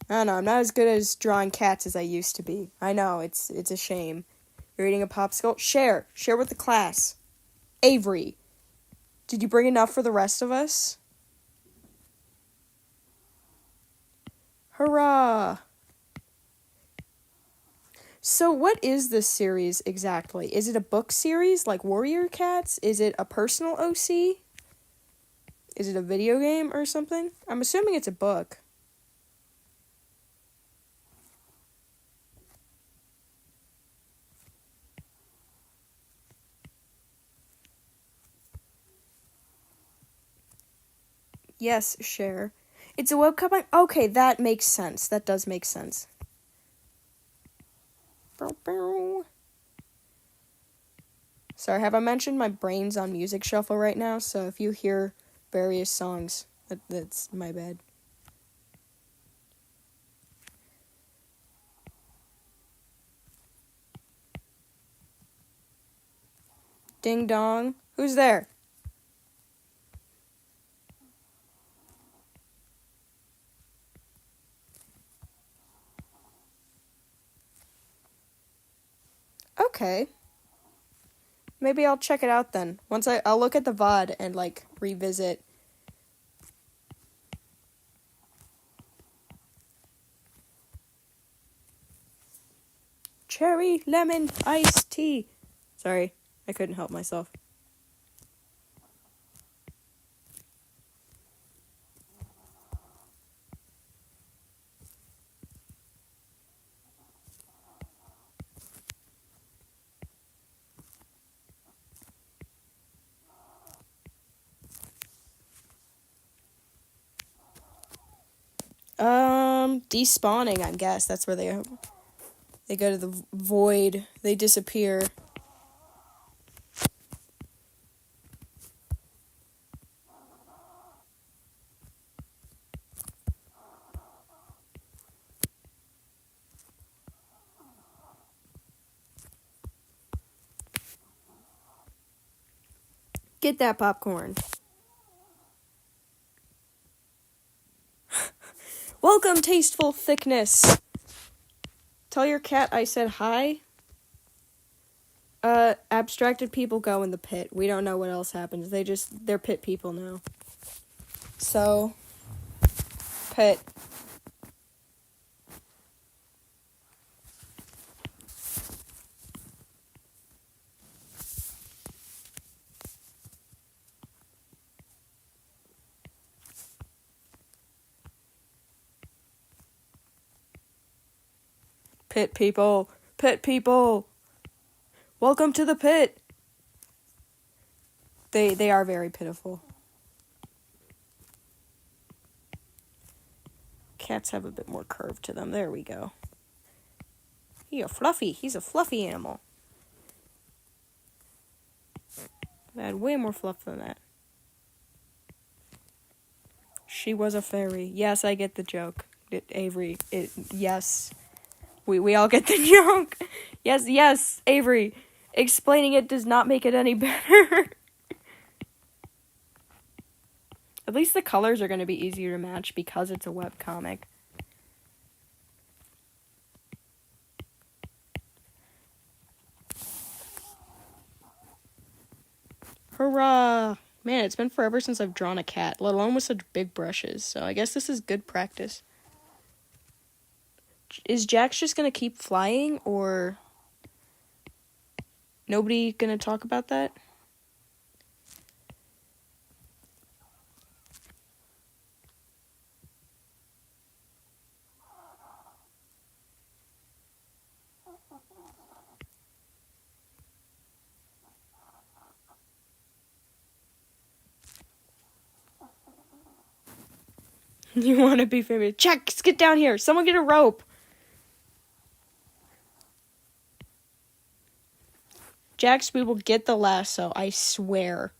I don't know, I'm not as good as drawing cats as I used to be. I know, it's a shame. You're eating a popsicle? Share with the class. Avery, did you bring enough for the rest of us? Hurrah! So what is this series exactly? Is it a book series like Warrior Cats? Is it a personal OC? Is it a video game or something? I'm assuming it's a book. Yes, share. It's a webcomic? Okay, that makes sense. That does make sense. Sorry, have I mentioned my brain's on music shuffle right now? So if you hear various songs, That's my bad. Ding dong. Who's there? Okay. Maybe I'll check it out then. I'll look at the VOD and, like, revisit. Cherry lemon iced tea. Sorry, I couldn't help myself. Despawning, I guess. That's where they go to the void. They disappear. Get that popcorn. Welcome, Tasteful Thickness. Tell your cat I said hi. Abstracted people go in the pit. We don't know what else happens. They're pit people now. So, pit. Pit people. Pit people. Welcome to the pit. They are very pitiful. Cats have a bit more curve to them. There we go. He's a fluffy animal. I had way more fluff than that. She was a fairy. Yes, I get the joke. Avery. Yes. We all get the joke. Yes, Avery. Explaining it does not make it any better. At least the colors are going to be easier to match because it's a webcomic. Hurrah! Man, it's been forever since I've drawn a cat, let alone with such big brushes, so I guess this is good practice. Is Jax just gonna keep flying, or nobody gonna talk about that? You want to be famous? Jax, get down here! Someone get a rope! Jax, we will get the lasso, I swear.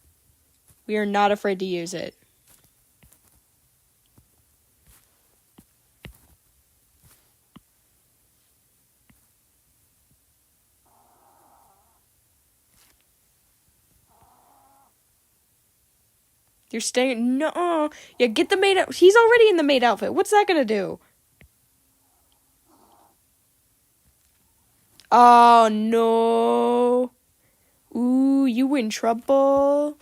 We are not afraid to use it. You're staying. No. Yeah, get the maid. He's already in the maid outfit. What's that gonna do? Oh, no. Ooh, you in trouble.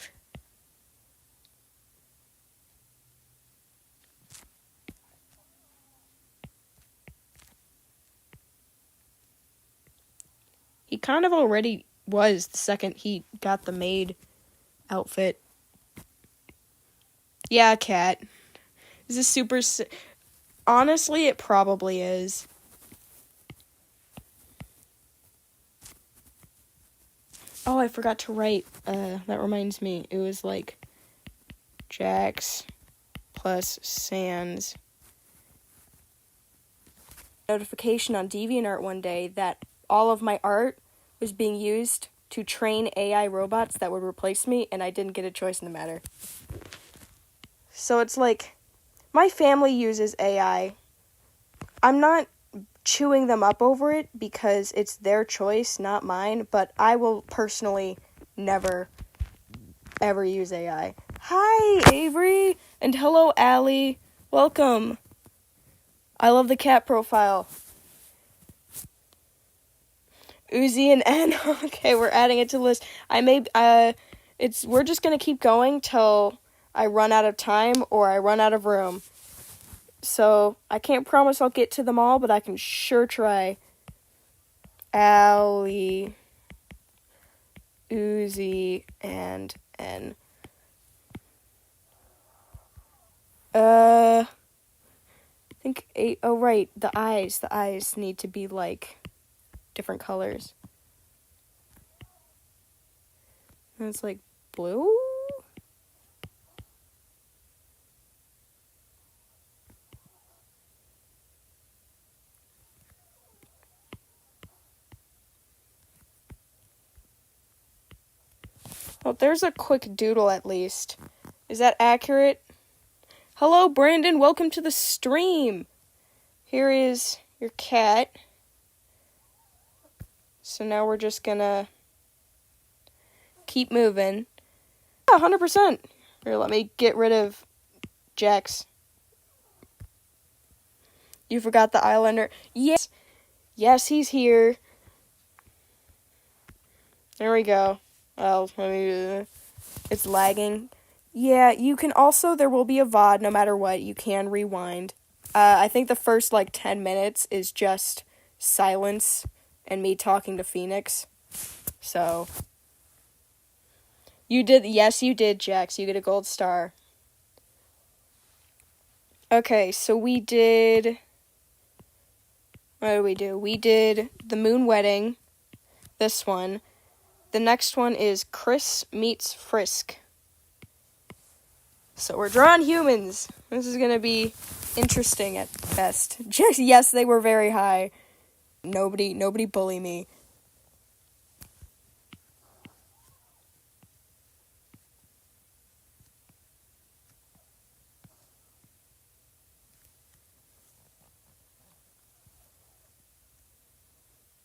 He kind of already was the second he got the maid outfit. Yeah, cat. Is this super... Honestly, it probably is. Oh, I forgot to write. That reminds me. It was like Jax plus Sans. Notification on DeviantArt one day that all of my art was being used to train AI robots that would replace me, and I didn't get a choice in the matter. So it's like, my family uses AI. I'm not chewing them up over it because it's their choice, not mine, but I will personally never, ever use AI. Hi, Avery, and hello, Allie. Welcome. I love the cat profile. Uzi and N. Okay, we're adding it to the list. We're just gonna keep going till I run out of time or I run out of room. So I can't promise I'll get to them all, but I can sure try. Allie, Uzi, and N. I think 8. Oh, right. The eyes. The eyes need to be like different colors. And it's like blue? Well, there's a quick doodle at least. Is that accurate? Hello, Brandon. Welcome to the stream. Here is your cat. So now we're just gonna keep moving. Yeah, 100%. Here, let me get rid of Jax. You forgot the eyeliner. Yes. Yes, he's here. There we go. Oh, it's lagging. Yeah, you can also, there will be a VOD no matter what. You can rewind. I think the first, 10 minutes is just silence and me talking to Phoenix. So, yes, you did, Jax. You get a gold star. Okay, so we did, what did we do? We did the moon wedding, this one. The next one is Chris meets Frisk. So we're drawing humans. This is gonna be interesting at best. Yes, they were very high. Nobody bully me.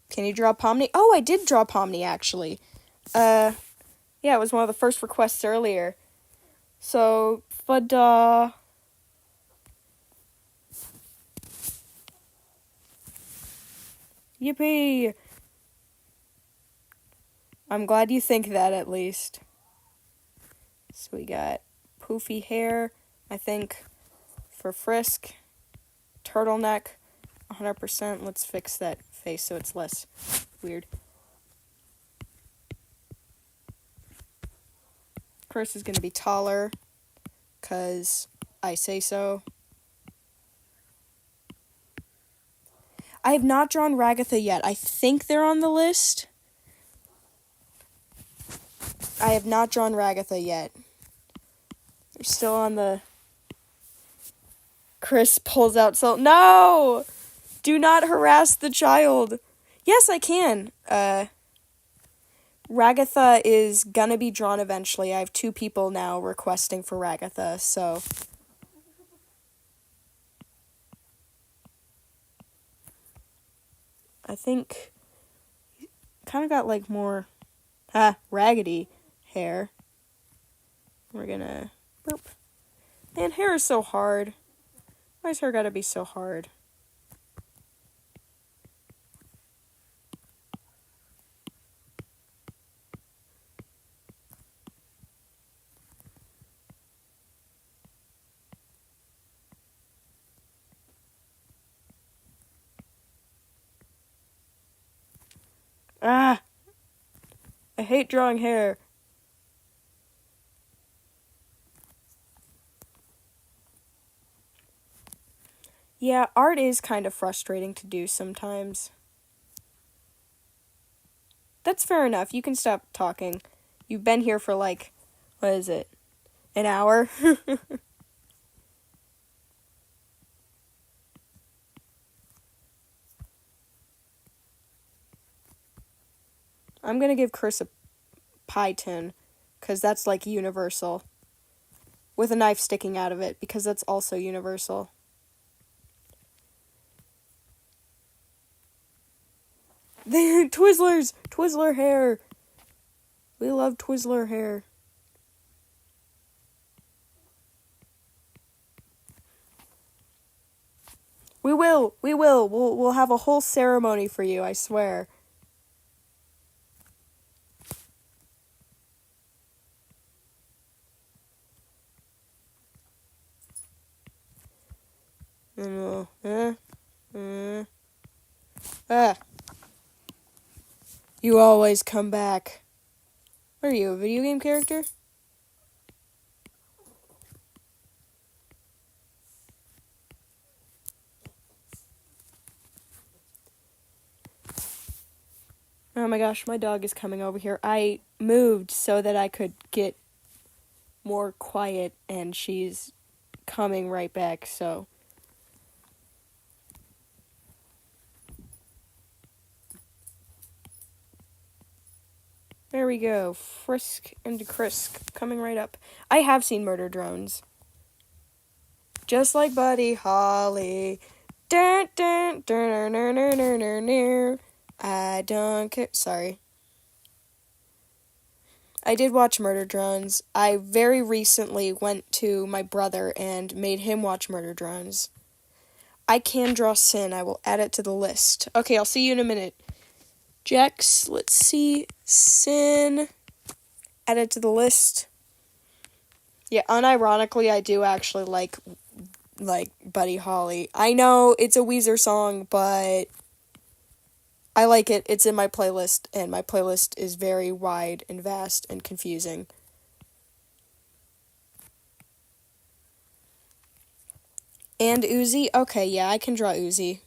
Can you draw Pomni? Oh, I did draw Pomni, actually. Yeah, it was one of the first requests earlier. So, Fada. Yippee! I'm glad you think that, at least. So we got poofy hair, I think, for Frisk. Turtleneck, 100%. Let's fix that face so it's less weird. Chris is going to be taller, because I say so. I have not drawn Ragatha yet. I think they're on the list. I have not drawn Ragatha yet. They're still on the... Chris pulls out No! Do not harass the child. Yes, I can. Ragatha is gonna be drawn eventually. I have 2 people now requesting for Ragatha, so... I think... kind of got, more... raggedy hair. We're gonna... Boop. Man, hair is so hard. Why's hair gotta be so hard? I hate drawing hair. Yeah, art is kind of frustrating to do sometimes. That's fair enough. You can stop talking. You've been here for what is it? An hour? I'm gonna give Chris a pie tin, because that's universal. with a knife sticking out of it, because that's also universal. Twizzlers! Twizzler hair! We love Twizzler hair. We will. We'll have a whole ceremony for you, I swear. You always come back. What are you, a video game character? Oh my gosh, my dog is coming over here. I moved so that I could get more quiet, and she's coming right back, so. There we go. Frisk and Krisk coming right up. I have seen Murder Drones. Just like Buddy Holly. Dun, dun, dun, dun, dun, dun, dun, dun. I don't care. Sorry. I did watch Murder Drones. I very recently went to my brother and made him watch Murder Drones. I can draw Sin. I will add it to the list. Okay, I'll see you in a minute. Jax, let's see. Sin. Add it to the list. Yeah, unironically, I do actually like Buddy Holly. I know it's a Weezer song, but I like it. It's in my playlist, and my playlist is very wide and vast and confusing. And Uzi? Okay, yeah, I can draw Uzi.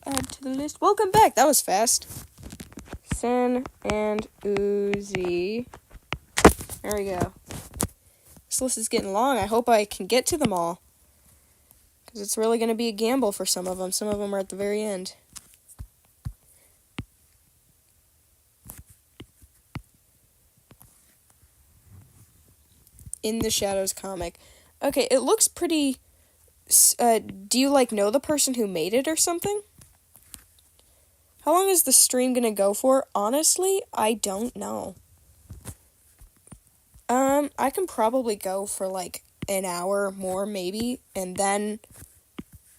Add to the list. Welcome back. That was fast. Sin and Uzi. There we go. This list is getting long. I hope I can get to them all, because it's really going to be a gamble for some of them. Some of them are at the very end. In the Shadows comic. Okay, it looks pretty. Do you know the person who made it or something? How long is the stream gonna go for? Honestly, I don't know. I can probably go for an hour more maybe, and then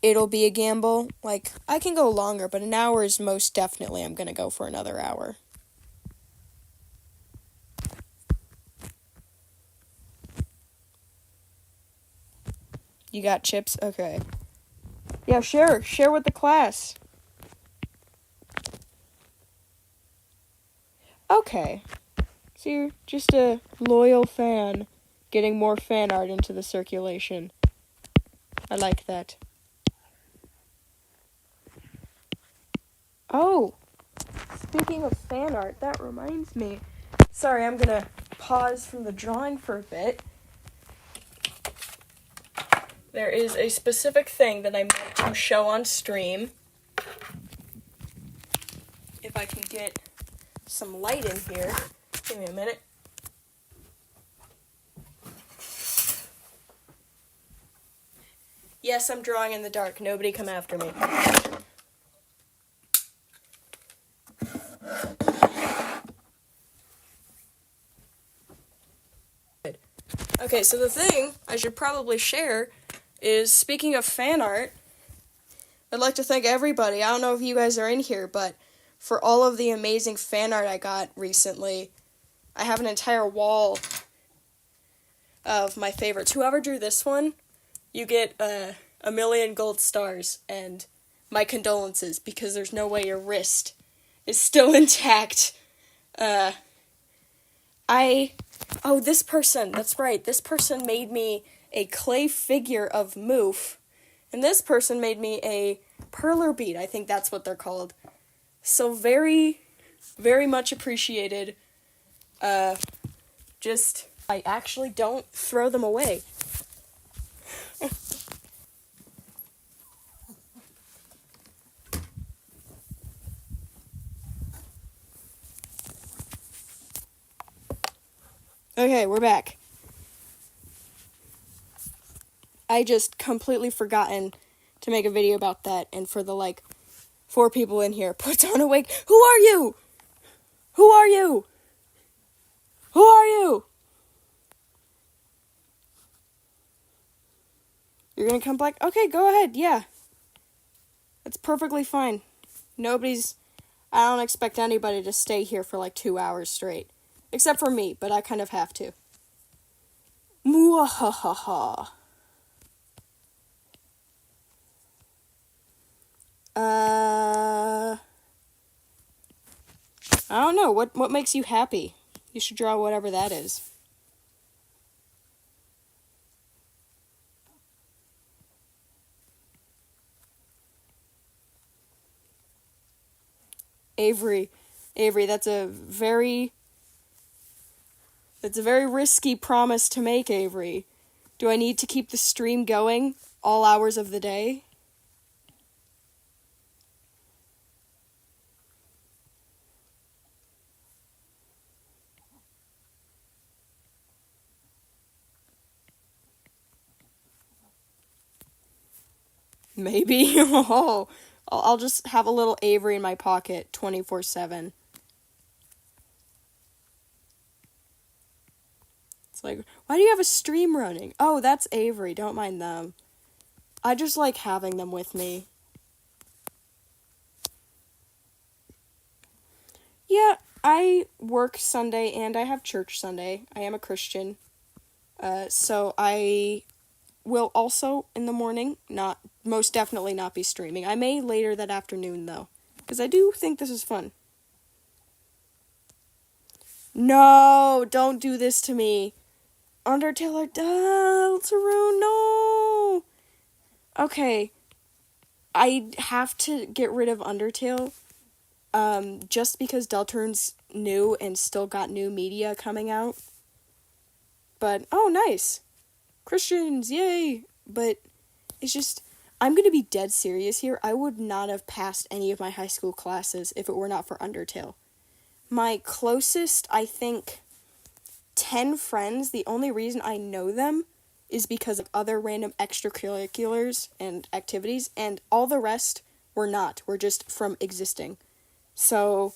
it'll be a gamble. I can go longer, but an hour is most definitely I'm gonna go for another hour. You got chips? Okay. Yeah, share with the class. Okay. So you're just a loyal fan, getting more fan art into the circulation. I like that. Oh, speaking of fan art, that reminds me. Sorry, I'm gonna pause from the drawing for a bit. There is a specific thing that I meant to show on stream. If I can get some light in here. Give me a minute. Yes, I'm drawing in the dark. Nobody come after me. Okay, so the thing I should probably share is, speaking of fan art, I'd like to thank everybody. I don't know if you guys are in here, but for all of the amazing fan art I got recently. I have an entire wall of my favorites. Whoever drew this one, you get a million gold stars, and my condolences, because there's no way your wrist is still intact. This person, that's right, this person made me a clay figure of Moof, and this person made me a perler bead. I think that's what they're called. So very, very much appreciated. I actually don't throw them away. Okay, we're back. I just completely forgotten to make a video about that, and for the 4 people in here, put on a wig. Who are you? Who are you? Who are you? You're gonna come back? Okay, go ahead, yeah. That's perfectly fine. I don't expect anybody to stay here for 2 hours straight. Except for me, but I kind of have to. Mwahaha. I don't know. What makes you happy? You should draw whatever that is. Avery, that's a very risky promise to make, Avery. Do I need to keep the stream going all hours of the day? Maybe. Oh, I'll just have a little Avery in my pocket 24/7. It's like, why do you have a stream running? Oh, that's Avery. Don't mind them. I just like having them with me. Yeah, I work Sunday and I have church Sunday. I am a Christian. So I will also in the morning most definitely not be streaming. I may later that afternoon though, because I do think this is fun. No, don't do this to me. Undertale or Deltarune, no. Okay, I have to get rid of Undertale, just because Deltarune's new and still got new media coming out. But oh, nice. Christians, yay! But it's just, I'm gonna be dead serious here. I would not have passed any of my high school classes if it were not for Undertale. My closest, I think, 10 friends, the only reason I know them is because of other random extracurriculars and activities, and all the rest were just from existing. So,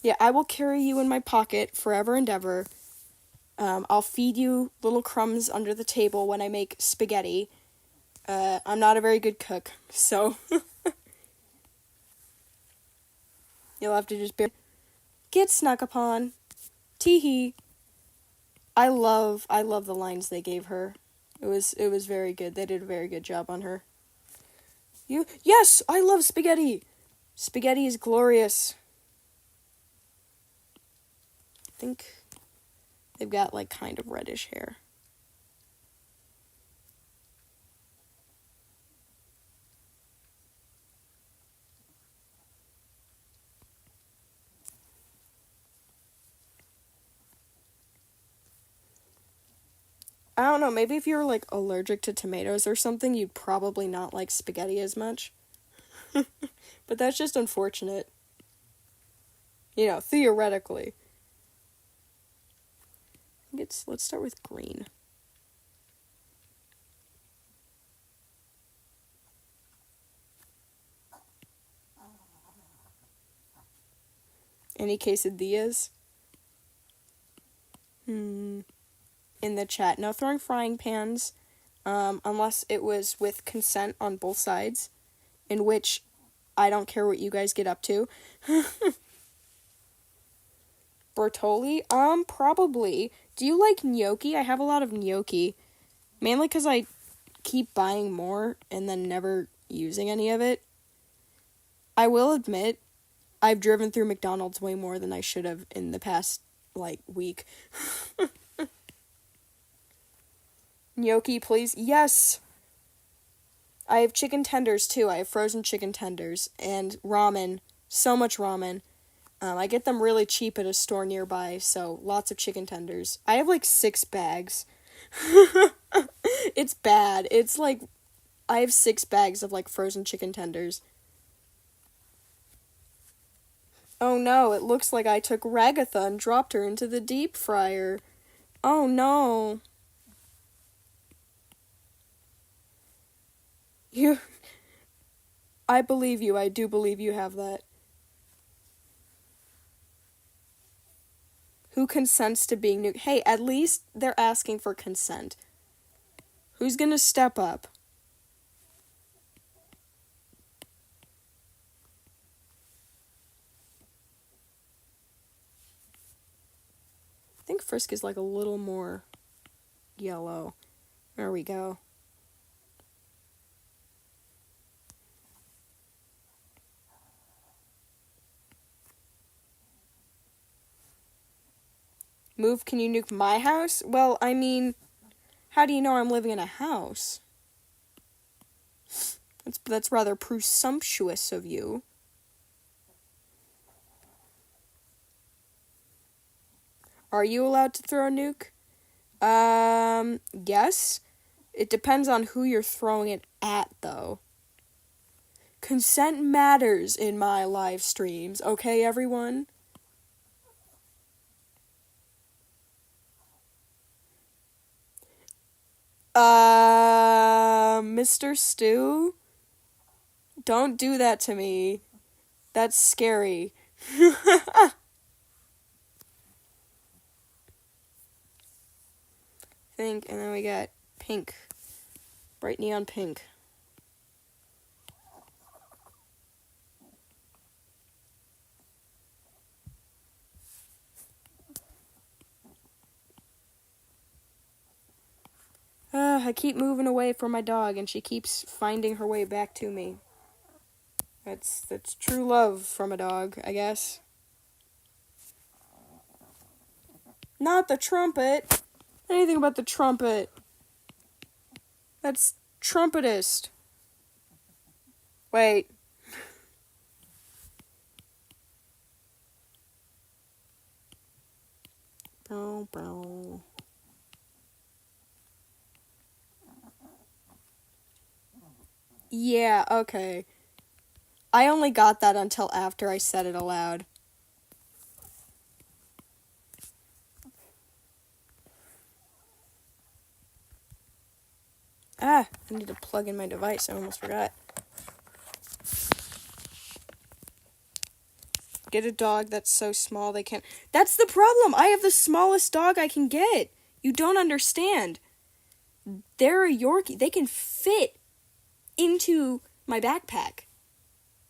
yeah, I will carry you in my pocket forever and ever. I'll feed you little crumbs under the table when I make spaghetti. I'm not a very good cook, so you'll have to just get snuck upon. Tee-hee. I love the lines they gave her. It was very good. They did a very good job on her. Yes, I love spaghetti. Spaghetti is glorious. I think they've got kind of reddish hair. I don't know, maybe if you're allergic to tomatoes or something, you'd probably not like spaghetti as much. But that's just unfortunate. Theoretically. Let's start with green. Any quesadillas? In the chat. No throwing frying pans, unless it was with consent on both sides, in which I don't care what you guys get up to. Bertolli? Probably. Do you like gnocchi? I have a lot of gnocchi. Mainly because I keep buying more and then never using any of it. I will admit, I've driven through McDonald's way more than I should have in the past, week. Gnocchi, please. Yes! I have chicken tenders, too. I have frozen chicken tenders. And ramen. So much ramen. I get them really cheap at a store nearby, so lots of chicken tenders. I have 6 bags. It's bad. It's I have 6 bags of frozen chicken tenders. Oh no, it looks like I took Ragatha and dropped her into the deep fryer. Oh no. You I believe you. I do believe you have that. Who consents to being nuked? Hey, at least they're asking for consent. Who's gonna step up? I think Frisk is like a little more yellow. There we go. Move, can you nuke my house? Well, I mean, how do you know I'm living in a house? That's rather presumptuous of you. Are you allowed to throw a nuke? Yes. It depends on who you're throwing it at, though. Consent matters in my live streams, okay, everyone? Mr. Stew? Don't do that to me. That's scary. And then we got pink. Bright neon pink. I keep moving away from my dog and she keeps finding her way back to me. That's true love from a dog, I guess. Not the trumpet. Anything about the trumpet. That's trumpetist. Wait. Brow, brow. Yeah, okay. I only got that until after I said it aloud. I need to plug in my device. I almost forgot. Get a dog that's so small they can't... That's the problem! I have the smallest dog I can get! You don't understand. They're a Yorkie. They can fit into my backpack.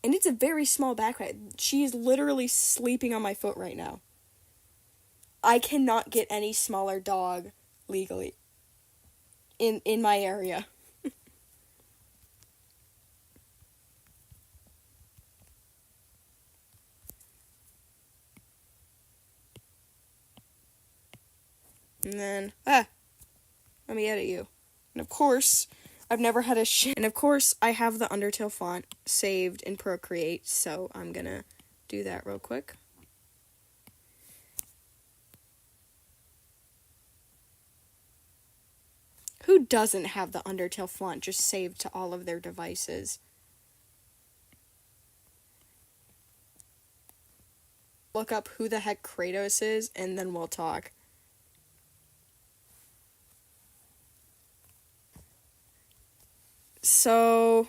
And it's a very small backpack. She is literally sleeping on my foot right now. I cannot get any smaller dog legally in my area. And then, let me edit you. And of course, I've never had a shit. And of course, I have the Undertale font saved in Procreate, so I'm gonna do that real quick. Who doesn't have the Undertale font just saved to all of their devices? Look up who the heck Kratos is, and then we'll talk. So...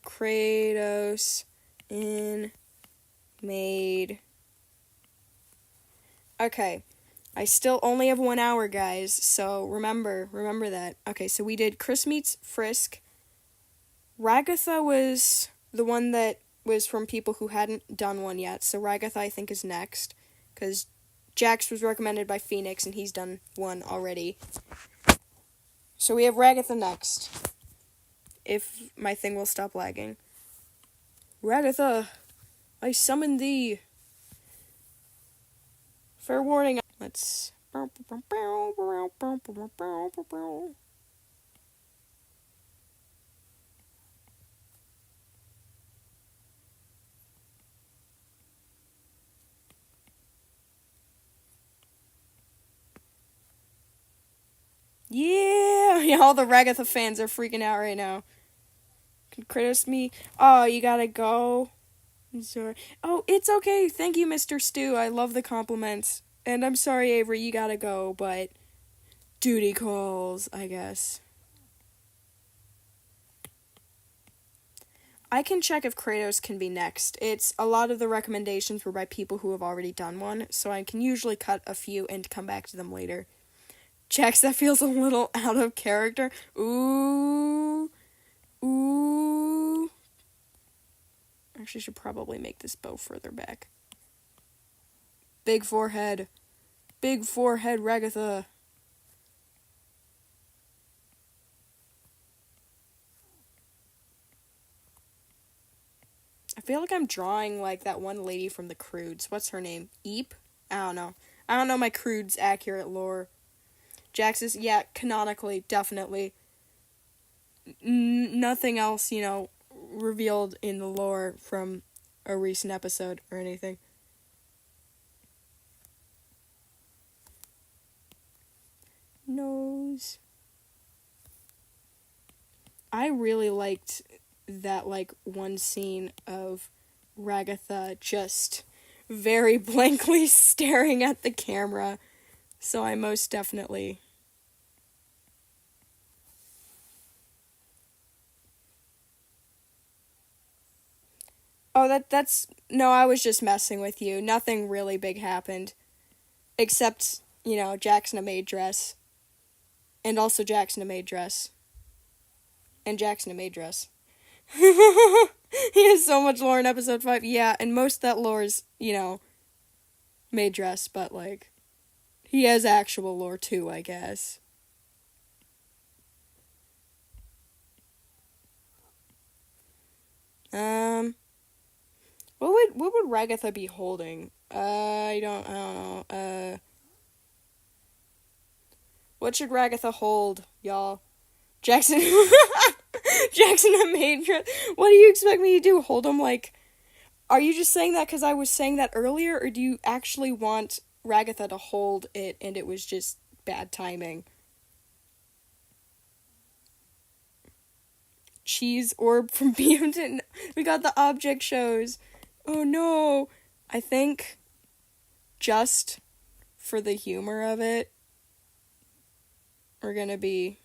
Kratos in made... Okay. I still only have 1 hour, guys, so remember that. Okay, so we did Chris Meets Frisk. Ragatha was the one that was from people who hadn't done one yet, so Ragatha I think is next, because Jax was recommended by Phoenix, and he's done one already. So we have Ragatha next, if my thing will stop lagging. Ragatha, I summon thee. Fair warning. Let's... Yeah, all the Ragatha fans are freaking out right now. Can Kratos me? Oh, you gotta go. I'm sorry. Oh, it's okay. Thank you, Mr. Stu. I love the compliments. And I'm sorry, Avery, you gotta go, but duty calls, I guess. I can check if Kratos can be next. It's a lot of the recommendations were by people who have already done one, so I can usually cut a few and come back to them later. Jax, that feels a little out of character. Ooh. Ooh. Actually, should probably make this bow further back. Big forehead. Big forehead, Ragatha. I feel like I'm drawing like that one lady from the Croods. What's her name? Eep? I don't know. I don't know my Croods accurate lore. Jax is, yeah, canonically, definitely. Nothing else, revealed in the lore from a recent episode or anything. Nose. I really liked that, one scene of Ragatha just very blankly staring at the camera. So I most definitely... Oh, that's... No, I was just messing with you. Nothing really big happened. Except, Jackson a maid dress. And also Jackson a maid dress. And Jackson a maid dress. He has so much lore in episode 5. Yeah, and most of that lore is, maid dress, but, he has actual lore too, I guess. What would Ragatha be holding? I don't know. What should Ragatha hold, y'all? Jackson a maid dress. What do you expect me to do? Hold him are you just saying that because I was saying that earlier, or do you actually want Ragatha to hold it and it was just bad timing? Cheese orb from BMT. We got the object shows. Oh no. I think just for the humor of it, we're gonna be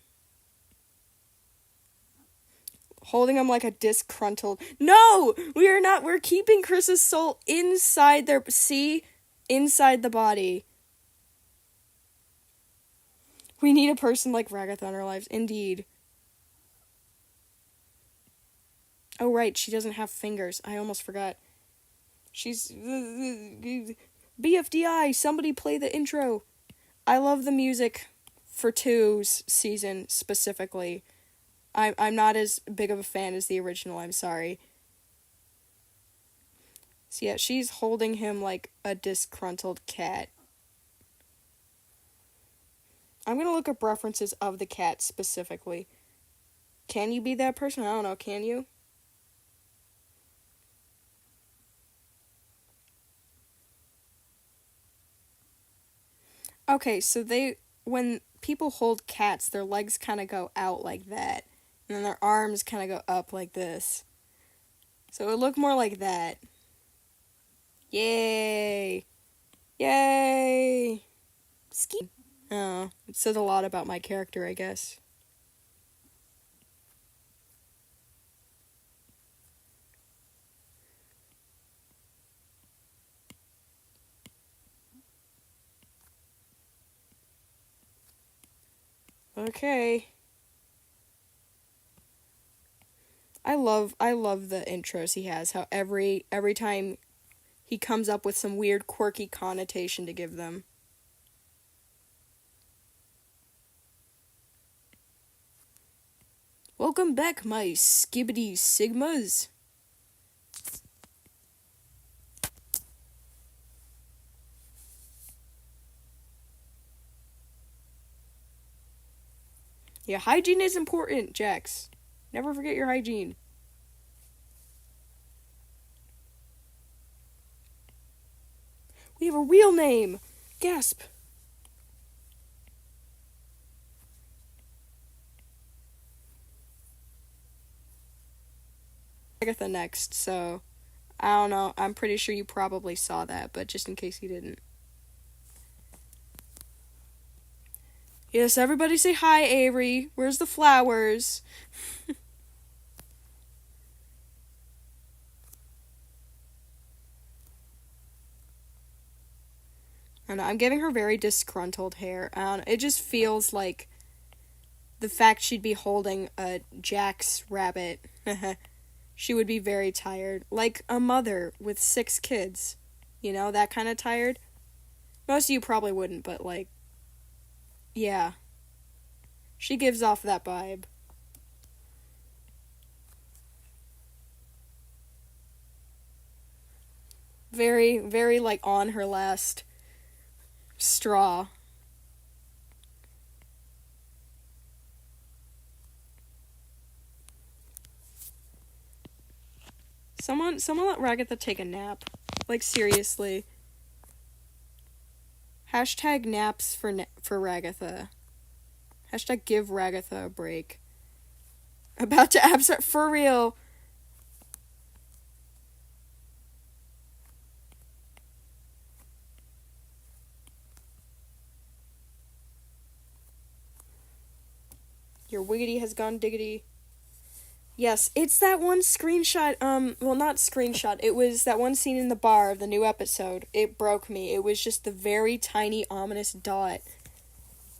holding him like a disgruntled... No! We are not. We're keeping Chris's soul inside their... See? Inside the body. We need a person like Ragatha in our lives. Indeed. Oh, right. She doesn't have fingers. I almost forgot. She's... BFDI! Somebody play the intro! I love the music for 2's season specifically. I'm not as big of a fan as the original, I'm sorry. So yeah, she's holding him like a disgruntled cat. I'm gonna look up references of the cat specifically. Can you be that person? I don't know, can you? Okay, so when people hold cats, their legs kind of go out like that. And then their arms kind of go up like this. So it would look more like that. Yay! Yay! Ski. Oh, it says a lot about my character, I guess. Okay. I love the intros he has. How every time he comes up with some weird quirky connotation to give them. Welcome back, my skibbity sigmas. Yeah, hygiene is important, Jax. Never forget your hygiene. We have a real name! Gasp! Agatha next, so I don't know. I'm pretty sure you probably saw that, but just in case you didn't. Yes, everybody say hi, Avery. Where's the flowers? I don't know, I'm giving her very disgruntled hair. I don't know, it just feels like the fact she'd be holding a Jack's rabbit. She would be very tired. Like a mother with 6 kids. You know, that kind of tired. Most of you probably wouldn't, but like, yeah. She gives off that vibe. Very, very like on her last straw. Someone let Ragatha take a nap. Like, seriously. Hashtag naps for Ragatha. Hashtag give Ragatha a break. About to absent for real. Your wiggity has gone diggity. Yes, it's that one screenshot, well, not screenshot, it was that one scene in the bar of the new episode. It broke me. It was just the very tiny, ominous dot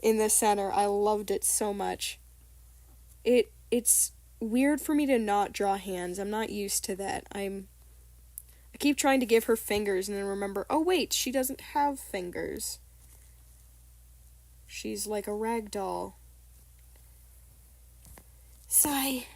in the center. I loved it so much. It's weird for me to not draw hands. I'm not used to that. I keep trying to give her fingers and then remember, oh wait, she doesn't have fingers. She's like a rag doll. Sigh.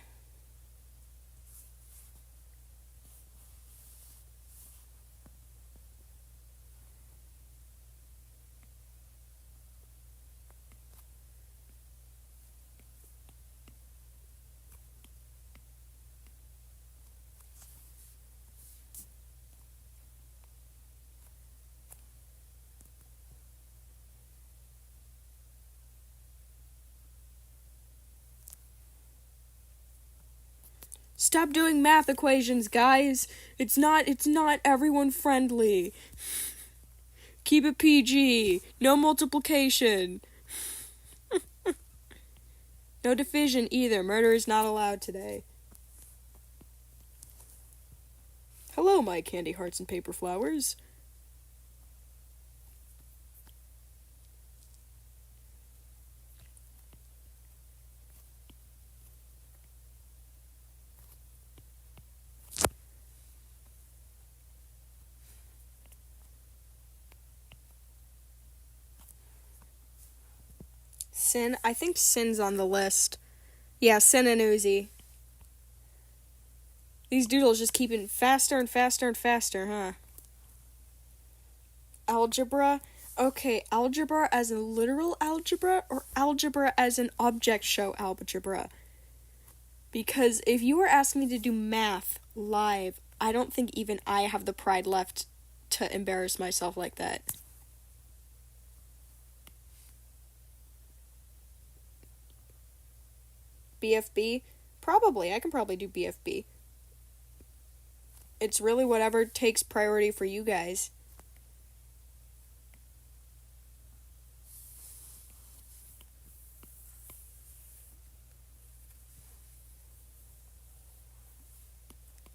Stop doing math equations, guys. It's not everyone friendly. Keep it PG. No multiplication. No division either. Murder is not allowed today. Hello, my candy hearts and paper flowers. Sin? I think Sin's on the list. Yeah, Sin and Uzi. These doodles just keeping faster and faster and faster, huh? Algebra? Okay, algebra as in literal algebra or algebra as an object show algebra? Because if you were asking me to do math live, I don't think even I have the pride left to embarrass myself like that. BFB? Probably. I can probably do BFB. It's really whatever takes priority for you guys.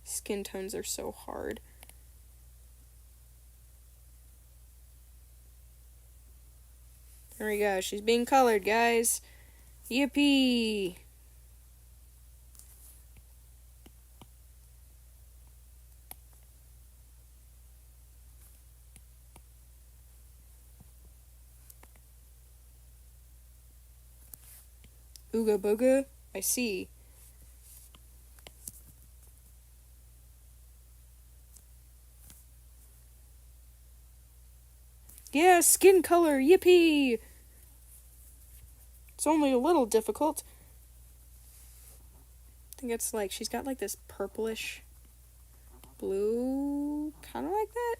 Skin tones are so hard. There we go. She's being colored, guys. Yippee! Ooga booga, I see. Yeah, skin color, yippee! It's only a little difficult. I think it's like, she's got like this purplish blue, kind of like that.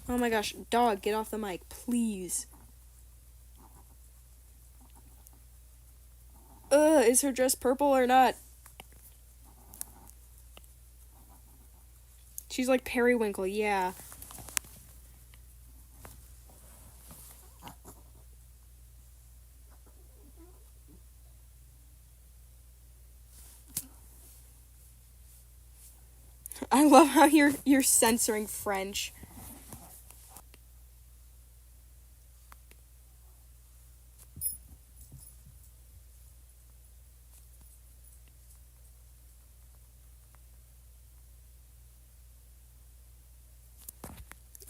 Oh my gosh, dog, get off the mic, please. Is her dress purple or not? She's like periwinkle, yeah. I love how you're censoring French.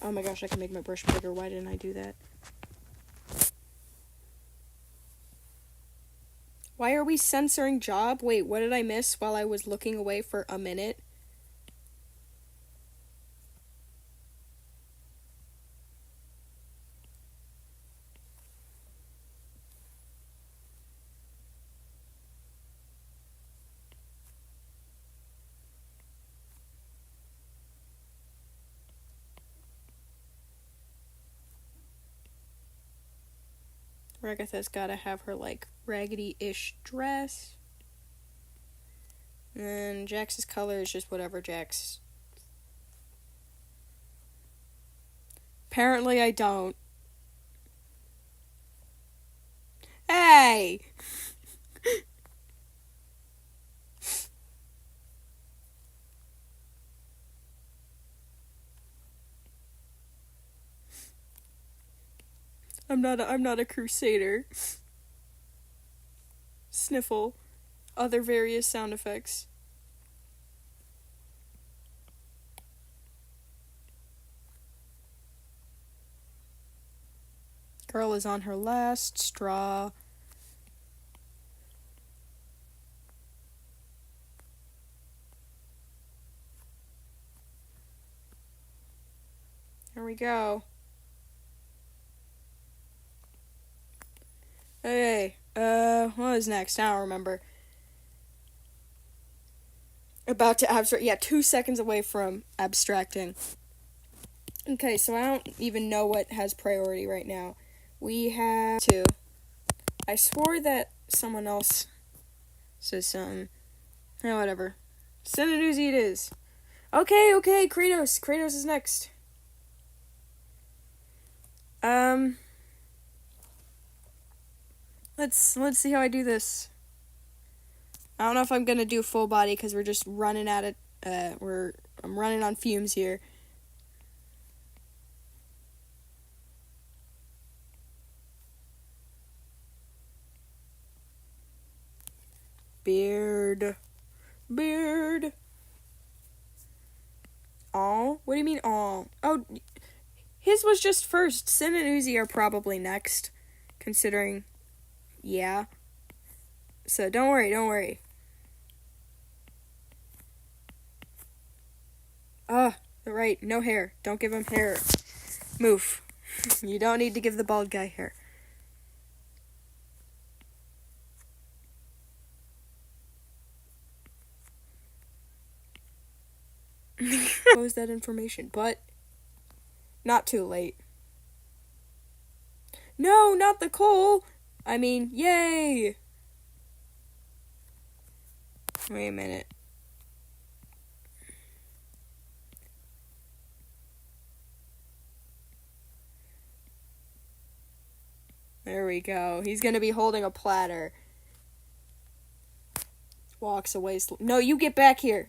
Oh my gosh, I can make my brush bigger. Why didn't I do that? Why are we censoring job? Wait, what did I miss while I was looking away for a minute? Ragatha's gotta have her, like, raggedy-ish dress. And Jax's color is just whatever Jax. Apparently I don't. Hey! I'm not a crusader. Sniffle. Other various sound effects. Girl is on her last straw. Here we go. Okay, what is next? I don't remember. About to abstract. Yeah, 2 seconds away from abstracting. Okay, so I don't even know what has priority right now. We have two. I swore that someone else says something. Yeah, whatever. Send it Uzi it is. Okay, Kratos. Kratos is next. Let's see how I do this. I don't know if I'm gonna do full body because we're just running at it. I'm running on fumes here. Beard. Aw, what do you mean aw? Oh, his was just first. Sin and Uzi are probably next, considering, yeah. So don't worry. Right, no hair. Don't give him hair. Move. You don't need to give the bald guy hair. What was that information? But not too late. No, not the coal. I mean, yay. Wait a minute. There we go. He's gonna be holding a platter. Walks away. No, you get back here.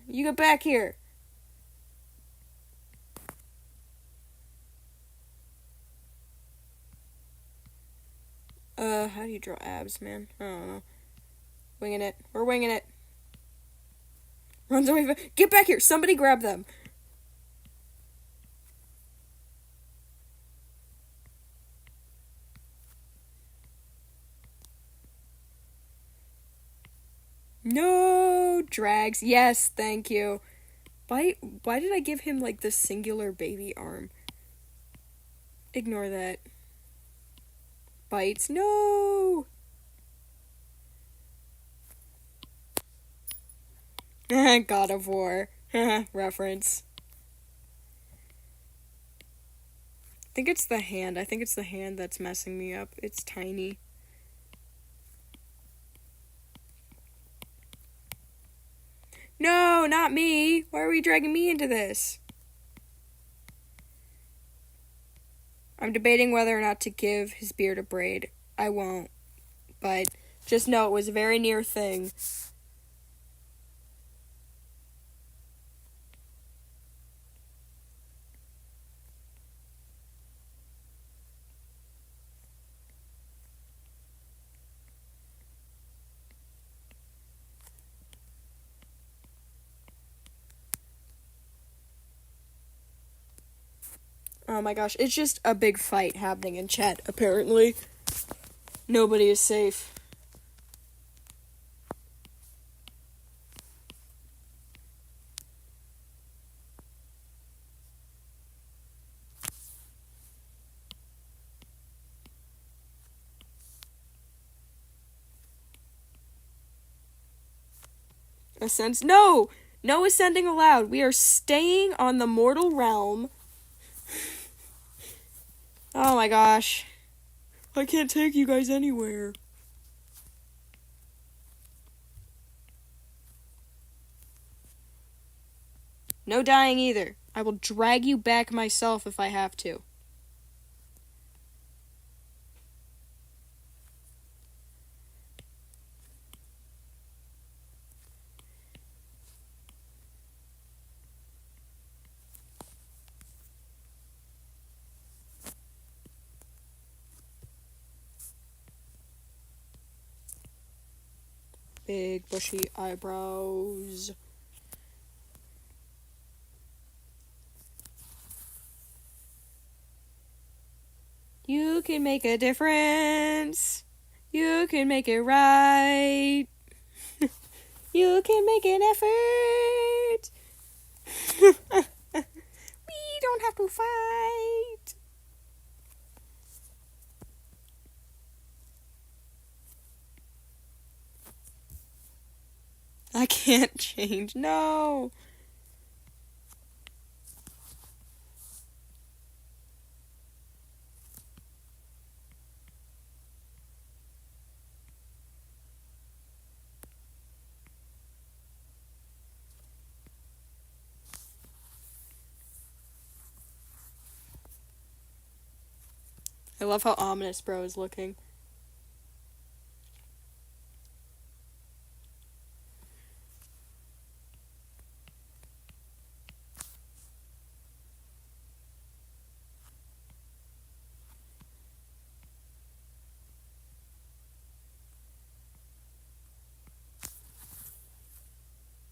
How do you draw abs, man? I don't know. We're winging it. Runs away. Get back here. Somebody grab them. No, drags. Yes, thank you. Why did I give him, like, the singular baby arm? Ignore that. Bites. No! God of War. Reference. I think it's the hand that's messing me up. It's tiny. No, not me. Why are we dragging me into this? I'm debating whether or not to give his beard a braid. I won't, but just know it was a very near thing. Oh my gosh, it's just a big fight happening in chat, apparently. Nobody is safe. Ascends. No! No ascending allowed. We are staying on the mortal realm. Oh my gosh. I can't take you guys anywhere. No dying either. I will drag you back myself if I have to. Big bushy eyebrows. You can make a difference. You can make it right. You can make an effort. We don't have to fight. I can't change. No. I love how ominous bro is looking.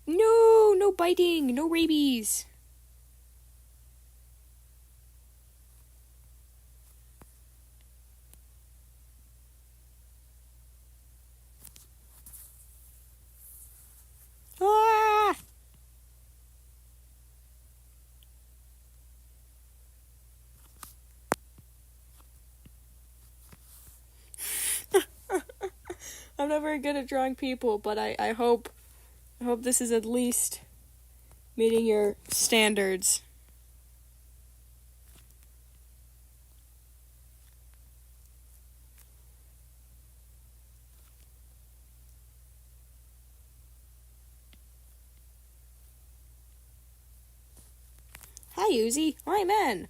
No, no biting, no rabies. Ah! I'm not very good at drawing people, but I hope this is at least meeting your standards. Hi, Uzi. I'm in.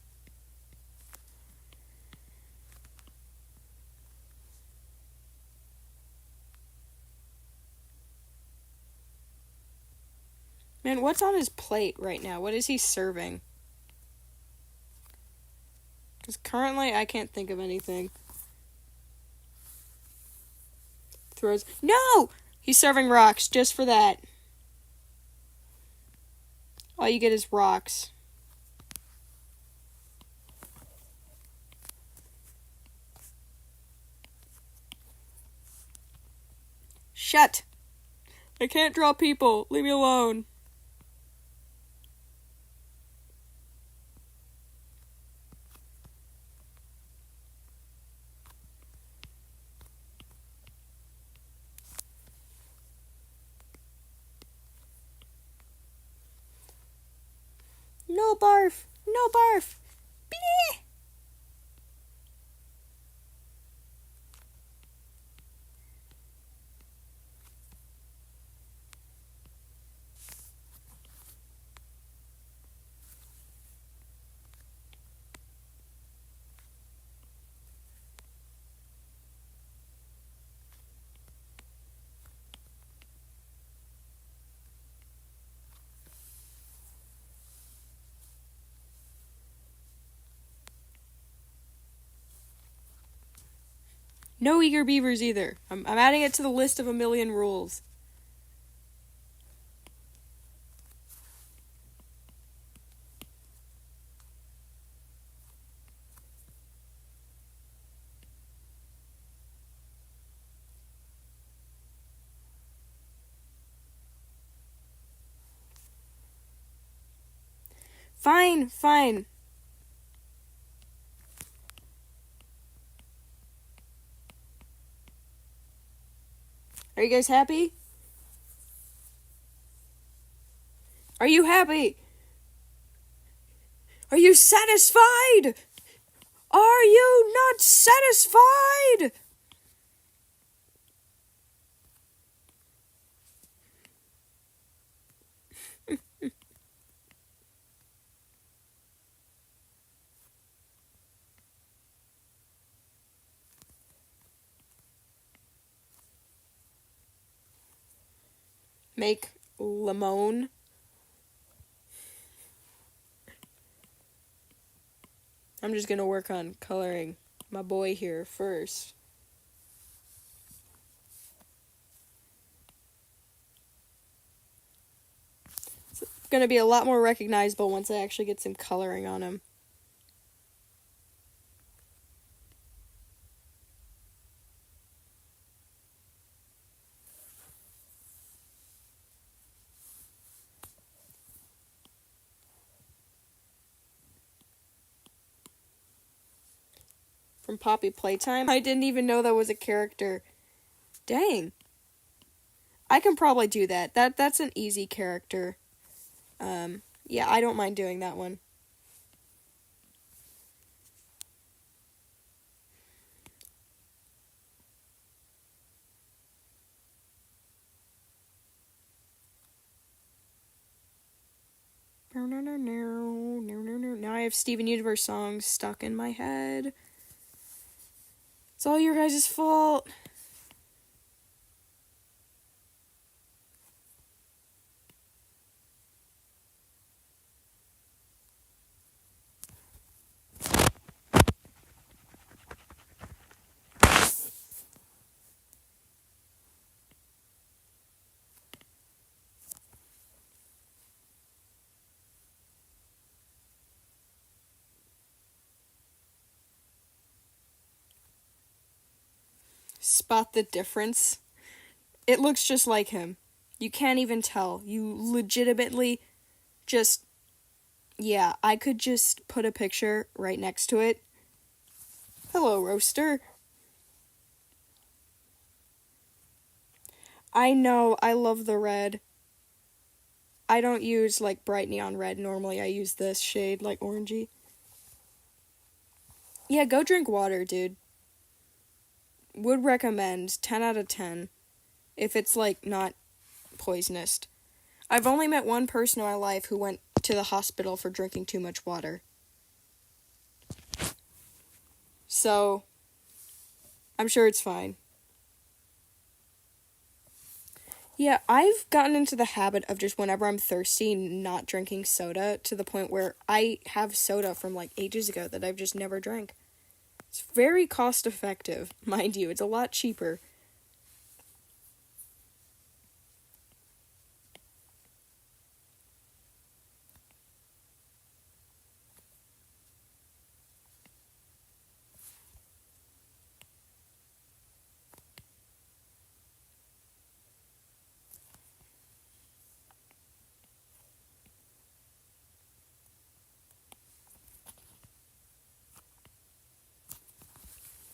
Man, what's on his plate right now? What is he serving? Because currently I can't think of anything. Throws. No! He's serving rocks just for that. All you get is rocks. Shut! I can't draw people. Leave me alone. No barf! No barf! Bleh! No eager beavers either. I'm adding it to the list of 1,000,000 rules. Fine, fine. Are you guys happy? Are you happy? Are you satisfied? Are you not satisfied? Make lemon. I'm just gonna work on coloring my boy here first. It's gonna be a lot more recognizable once I actually get some coloring on him. From Poppy Playtime. I didn't even know that was a character. Dang. I can probably do that. That's an easy character. Yeah, I don't mind doing that one. Now I have Steven Universe songs stuck in my head. It's all your guys' fault. Spot the difference. It looks just like him. You can't even tell. You legitimately just... Yeah, I could just put a picture right next to it. Hello, Roaster. I know, I love the red. I don't use, like, bright neon red. Normally I use this shade, like, orangey. Yeah, go drink water, dude. Would recommend 10 out of 10 if it's, like, not poisonous. I've only met one person in my life who went to the hospital for drinking too much water. So, I'm sure it's fine. Yeah, I've gotten into the habit of just whenever I'm thirsty not drinking soda to the point where I have soda from like ages ago that I've just never drank. It's very cost effective, mind you. It's a lot cheaper.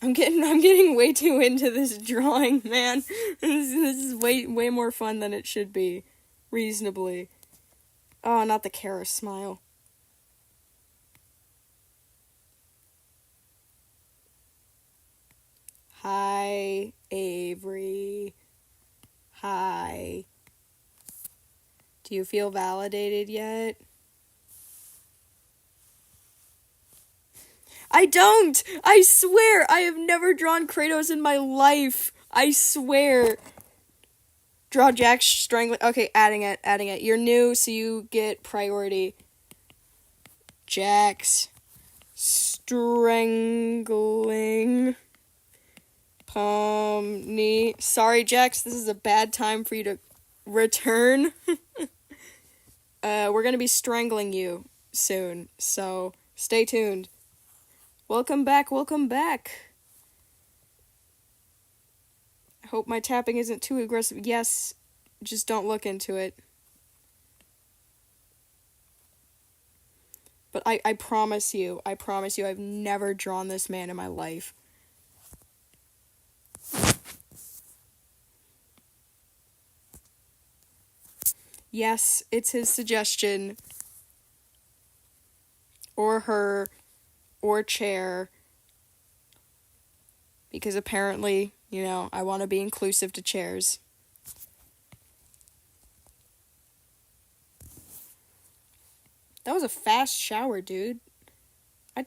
I'm getting way too into this drawing, man. This is way more fun than it should be. Reasonably. Oh, not the Kara smile. Hi, Avery. Hi. Do you feel validated yet? I don't! I swear! I have never drawn Kratos in my life! I swear! Draw Jack strangling. Okay, adding it. You're new, so you get priority. Jack's strangling Pomni. Sorry, Jax, this is a bad time for you to return. We're gonna be strangling you soon, so stay tuned. Welcome back, welcome back. I hope my tapping isn't too aggressive. Yes, just don't look into it. But I promise you, I've never drawn this man in my life. Yes, it's his suggestion. Or her. Or chair. Because apparently, I want to be inclusive to chairs. That was a fast shower, dude. I'm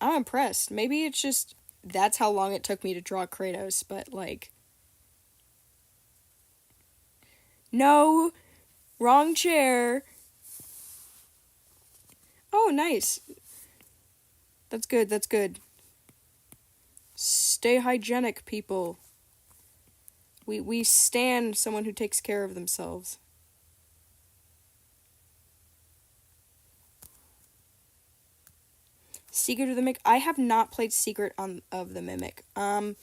impressed. Maybe it's just that's how long it took me to draw Kratos, but no, wrong chair. Oh, nice. That's good, that's good. Stay hygienic, people. We stand someone who takes care of themselves. Secret of the Mimic. I have not played Secret of the Mimic. I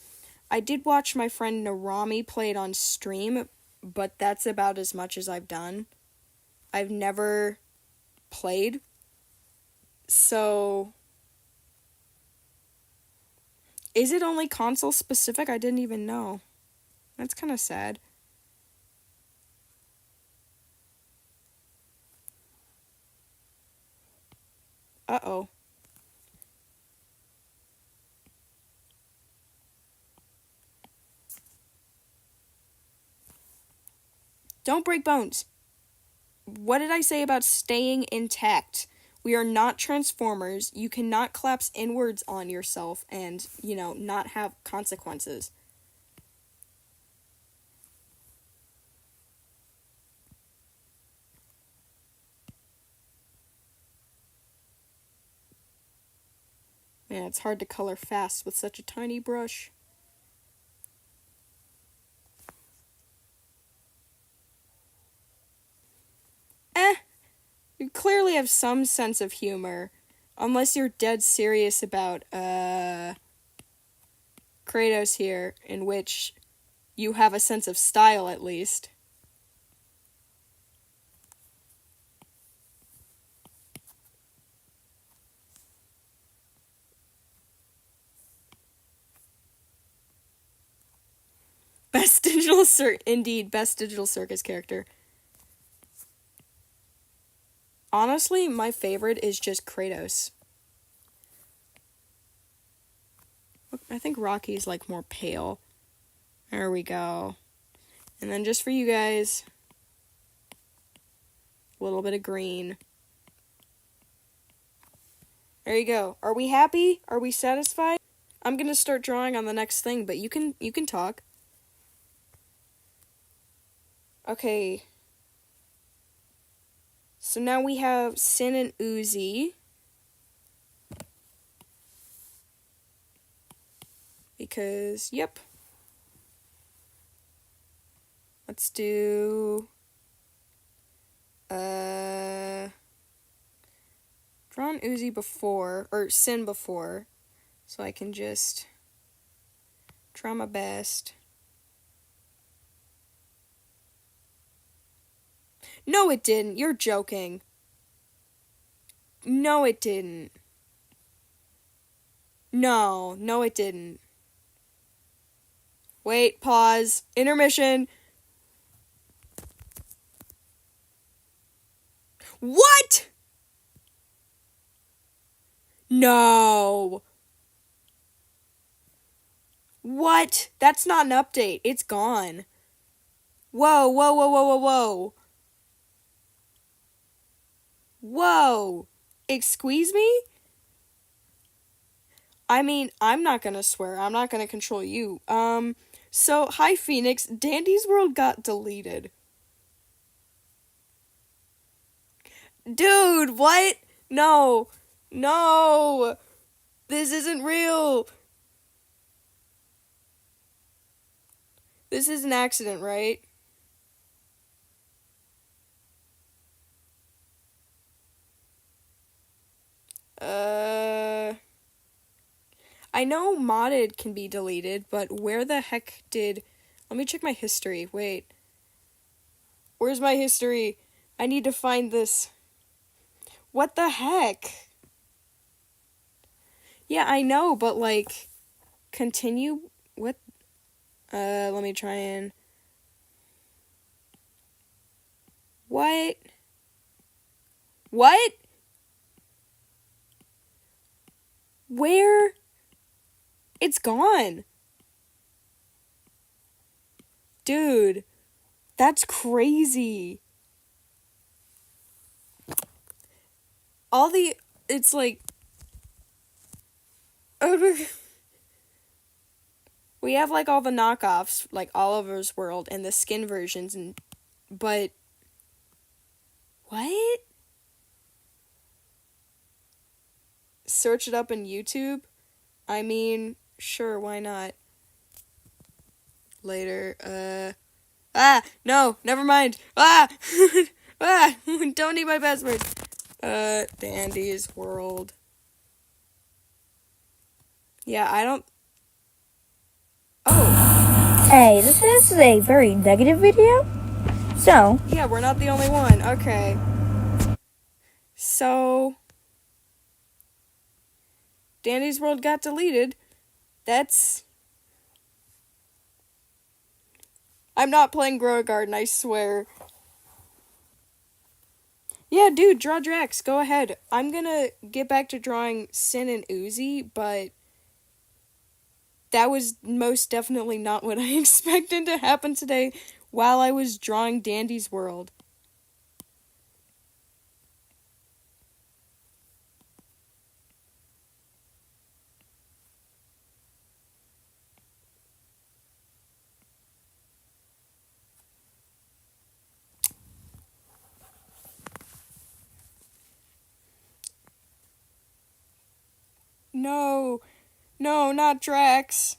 did watch my friend Narami play it on stream, but that's about as much as I've done. I've never played. So, is it only console specific? I didn't even know. That's kind of sad. Uh-oh. Don't break bones. What did I say about staying intact? We are not Transformers. You cannot collapse inwards on yourself and, not have consequences. Man, it's hard to color fast with such a tiny brush. You clearly have some sense of humor. Unless you're dead serious about, Kratos here, in which you have a sense of style, at least. Best digital circus character. Honestly, my favorite is just Kratos. I think Rocky's more pale. There we go. And then just for you guys, a little bit of green. There you go. Are we happy? Are we satisfied? I'm gonna start drawing on the next thing, but you can talk. Okay. So now we have Sin and Uzi. Because, yep. Let's do... drawn Uzi before, or Sin before, so I can just try my best. No, it didn't. You're joking. No, it didn't. No, it didn't. Wait, pause. Intermission. What? No. What? That's not an update. It's gone. Whoa, whoa, whoa, whoa, whoa, whoa. Whoa. Excuse me? I mean, I'm not gonna swear. I'm not gonna control you. So, hi, Phoenix. Dandy's World got deleted. Dude, what? No. No. This isn't real. This is an accident, right? I know modded can be deleted, but where the heck did... Let me check my history. Wait. Where's my history? I need to find this. What the heck? Yeah, I know, but like... Continue? What? Let me try and... What? What? Where? It's gone. Dude, that's crazy. It's like... We have like all the knockoffs, like Oliver's World and the skin versions, but what? Search it up in YouTube? I mean, sure, why not? Later, no, never mind. Don't need my password. Dandy's World. Yeah, I don't... Oh. Hey, this is a very negative video. So... Yeah, we're not the only one. Okay. So... Dandy's World got deleted. That's... I'm not playing Grow a Garden, I swear. Yeah, dude, draw Drax. Go ahead. I'm gonna get back to drawing Sin and Uzi, but... That was most definitely not what I expected to happen today while I was drawing Dandy's World. No, not Drax.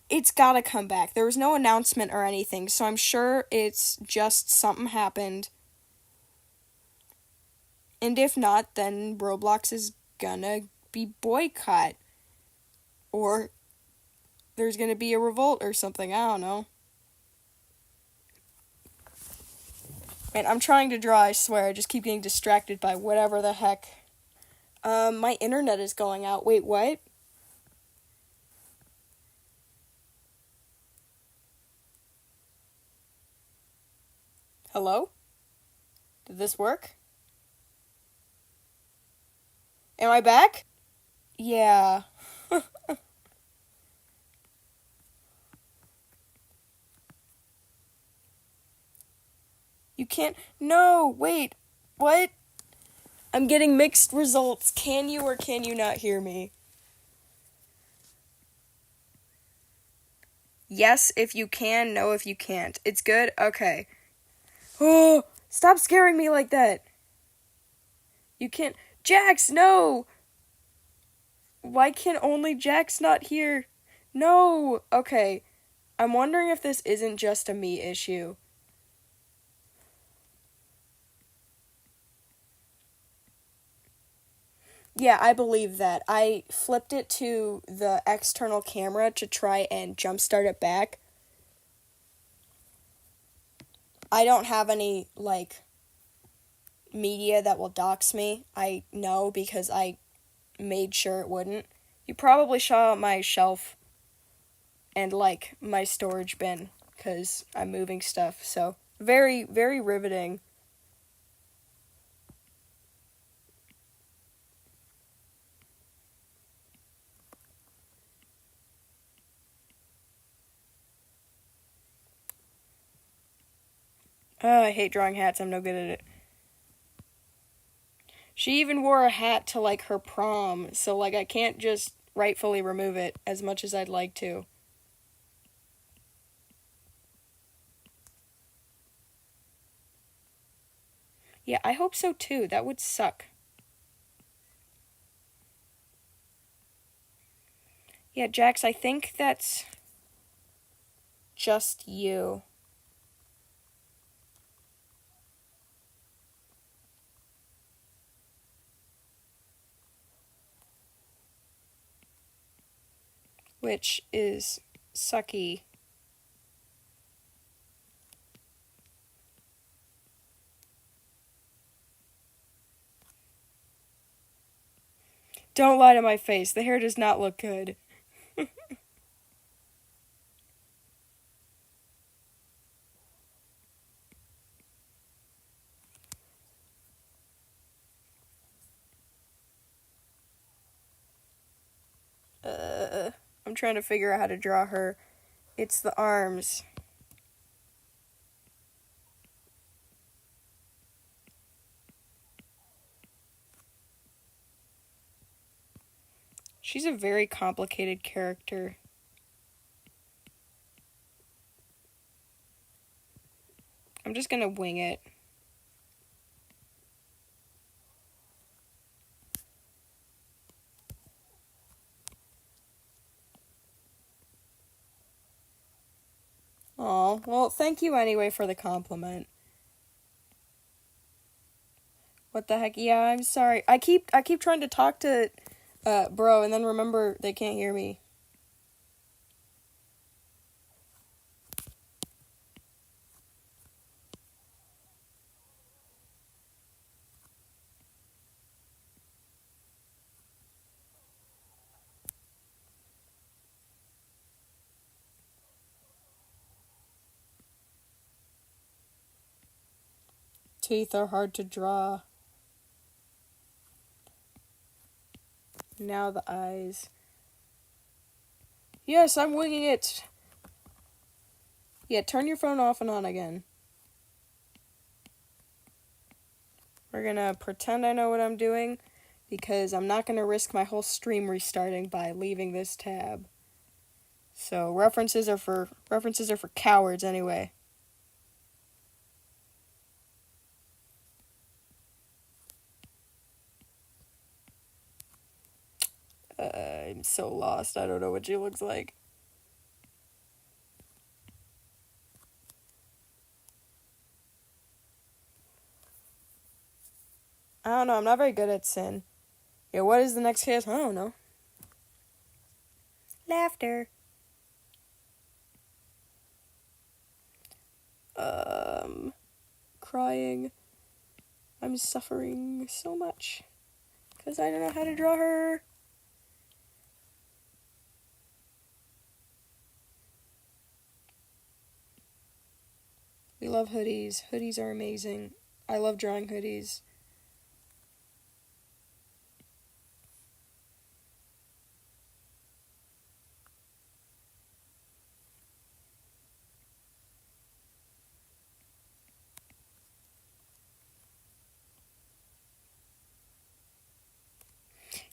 It's gotta come back. There was no announcement or anything, so I'm sure it's just something happened. And if not, then Roblox is gonna be boycott. Or there's gonna be a revolt or something, I don't know. And I'm trying to draw, I swear, I just keep getting distracted by whatever the heck. My internet is going out. Wait, what? Hello? Did this work? Am I back? Yeah. You can't... No, wait. What? I'm getting mixed results. Can you or can you not hear me? Yes if you can, no if you can't. It's good? Okay. Oh, stop scaring me like that. You can't... Jax, no! Why can only Jax not hear? No! Okay. I'm wondering if this isn't just a me issue. Yeah, I believe that. I flipped it to the external camera to try and jumpstart it back. I don't have any, like, media that will dox me. I know because I made sure it wouldn't. You probably saw my shelf and, like, my storage bin because I'm moving stuff. So, very, very riveting. Oh, I hate drawing hats. I'm no good at it. She even wore a hat to, like, her prom, so, like, I can't just rightfully remove it as much as I'd like to. Yeah, I hope so, too. That would suck. Yeah, Jax, I think that's... just you. Which is sucky. Don't lie to my face. The hair does not look good. I'm trying to figure out how to draw her. It's the arms. She's a very complicated character. I'm just gonna wing it. Aw, well, thank you anyway for the compliment. What the heck? Yeah, I'm sorry. I keep trying to talk to bro, and then remember they can't hear me. Teeth are hard to draw. Now the eyes. Yes, I'm winging it. Yeah, turn your phone off and on again. We're gonna pretend I know what I'm doing because I'm not gonna risk my whole stream restarting by leaving this tab. So references are for cowards anyway. I'm so lost. I don't know what she looks like. I don't know. I'm not very good at sin. Yeah, what is the next case? I don't know. Laughter. Crying. I'm suffering so much because I don't know how to draw her. We love hoodies. Hoodies are amazing. I love drawing hoodies.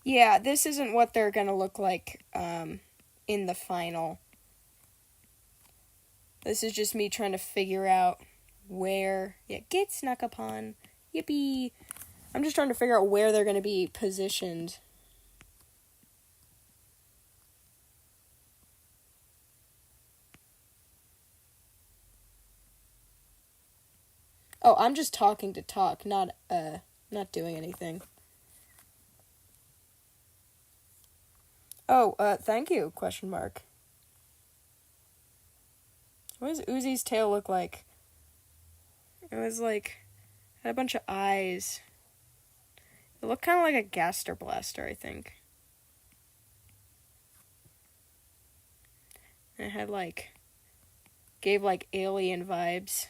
Yeah, this isn't what they're gonna look like in the final. This is just me trying to figure out where... Yeah, get snuck upon. Yippee! I'm just trying to figure out where they're gonna be positioned. Oh, I'm just talking to talk, not doing anything. Oh, thank you, question mark. What does Uzi's tail look like? It was like, had a bunch of eyes. It looked kind of like a Gaster Blaster, I think. And it had like, gave like alien vibes.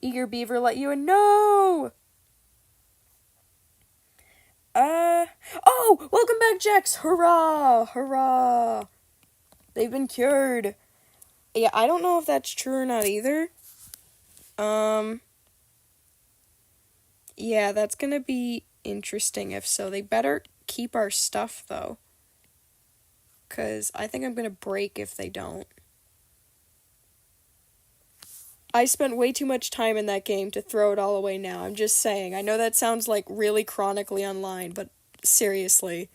Eager Beaver let you in. No! Oh! Welcome back, Jax! Hurrah! Hurrah! They've been cured. Yeah, I don't know if that's true or not either. Yeah, that's gonna be interesting if so. They better keep our stuff, though. Because I think I'm gonna break if they don't. I spent way too much time in that game to throw it all away now. I'm just saying. I know that sounds like really chronically online, but seriously.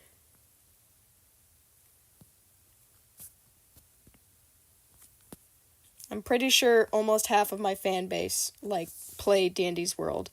I'm pretty sure almost half of my fan base, like, play Dandy's World.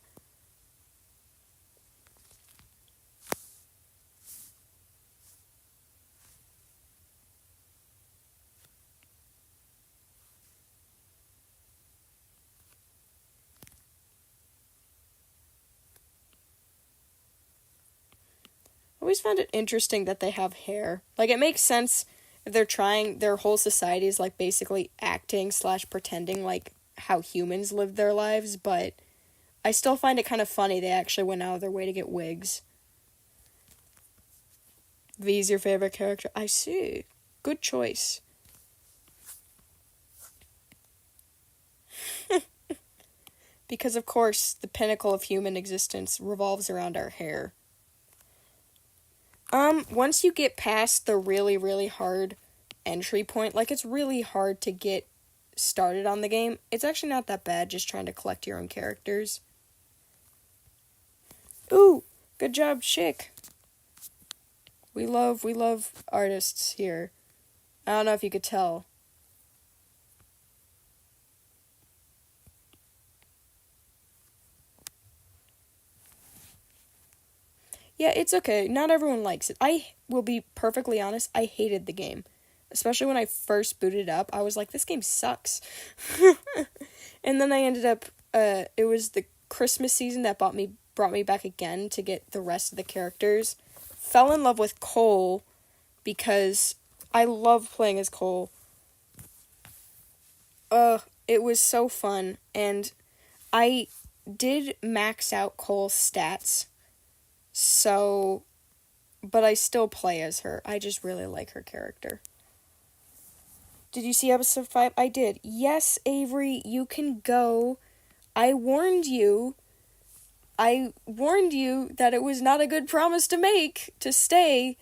I always found it interesting that they have hair. Like, it makes sense if they're trying, their whole society is, like, basically acting / pretending like how humans live their lives, but I still find it kind of funny they actually went out of their way to get wigs. V's your favorite character? I see. Good choice. Because, of course, the pinnacle of human existence revolves around our hair. Once you get past the really, really hard entry point, like, it's really hard to get started on the game. It's actually not that bad, just trying to collect your own characters. Ooh, good job, chick. We love artists here. I don't know if you could tell. Yeah, it's okay. Not everyone likes it. I will be perfectly honest, I hated the game. Especially when I first booted it up, I was like, this game sucks. And then I ended up, it was the Christmas season that brought me back again to get the rest of the characters. Fell in love with Cole because I love playing as Cole. It was so fun, and I did max out Cole's stats, so, but I still play as her. I just really like her character. Did you see episode 5? I did. Yes, Avery, you can go. I warned you that it was not a good promise to make, to stay.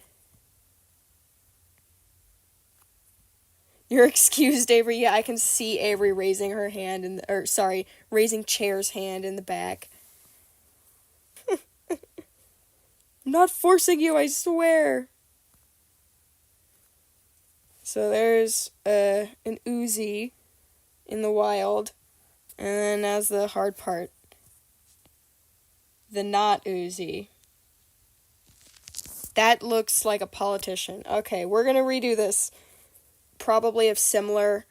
You're excused, Avery. Yeah, I can see Avery raising her hand raising Chair's hand in the back. I'm not forcing you, I swear. So there's an Uzi in the wild. And then as the hard part, the not Uzi. That looks like a politician. Okay, we're gonna redo this. Probably if similar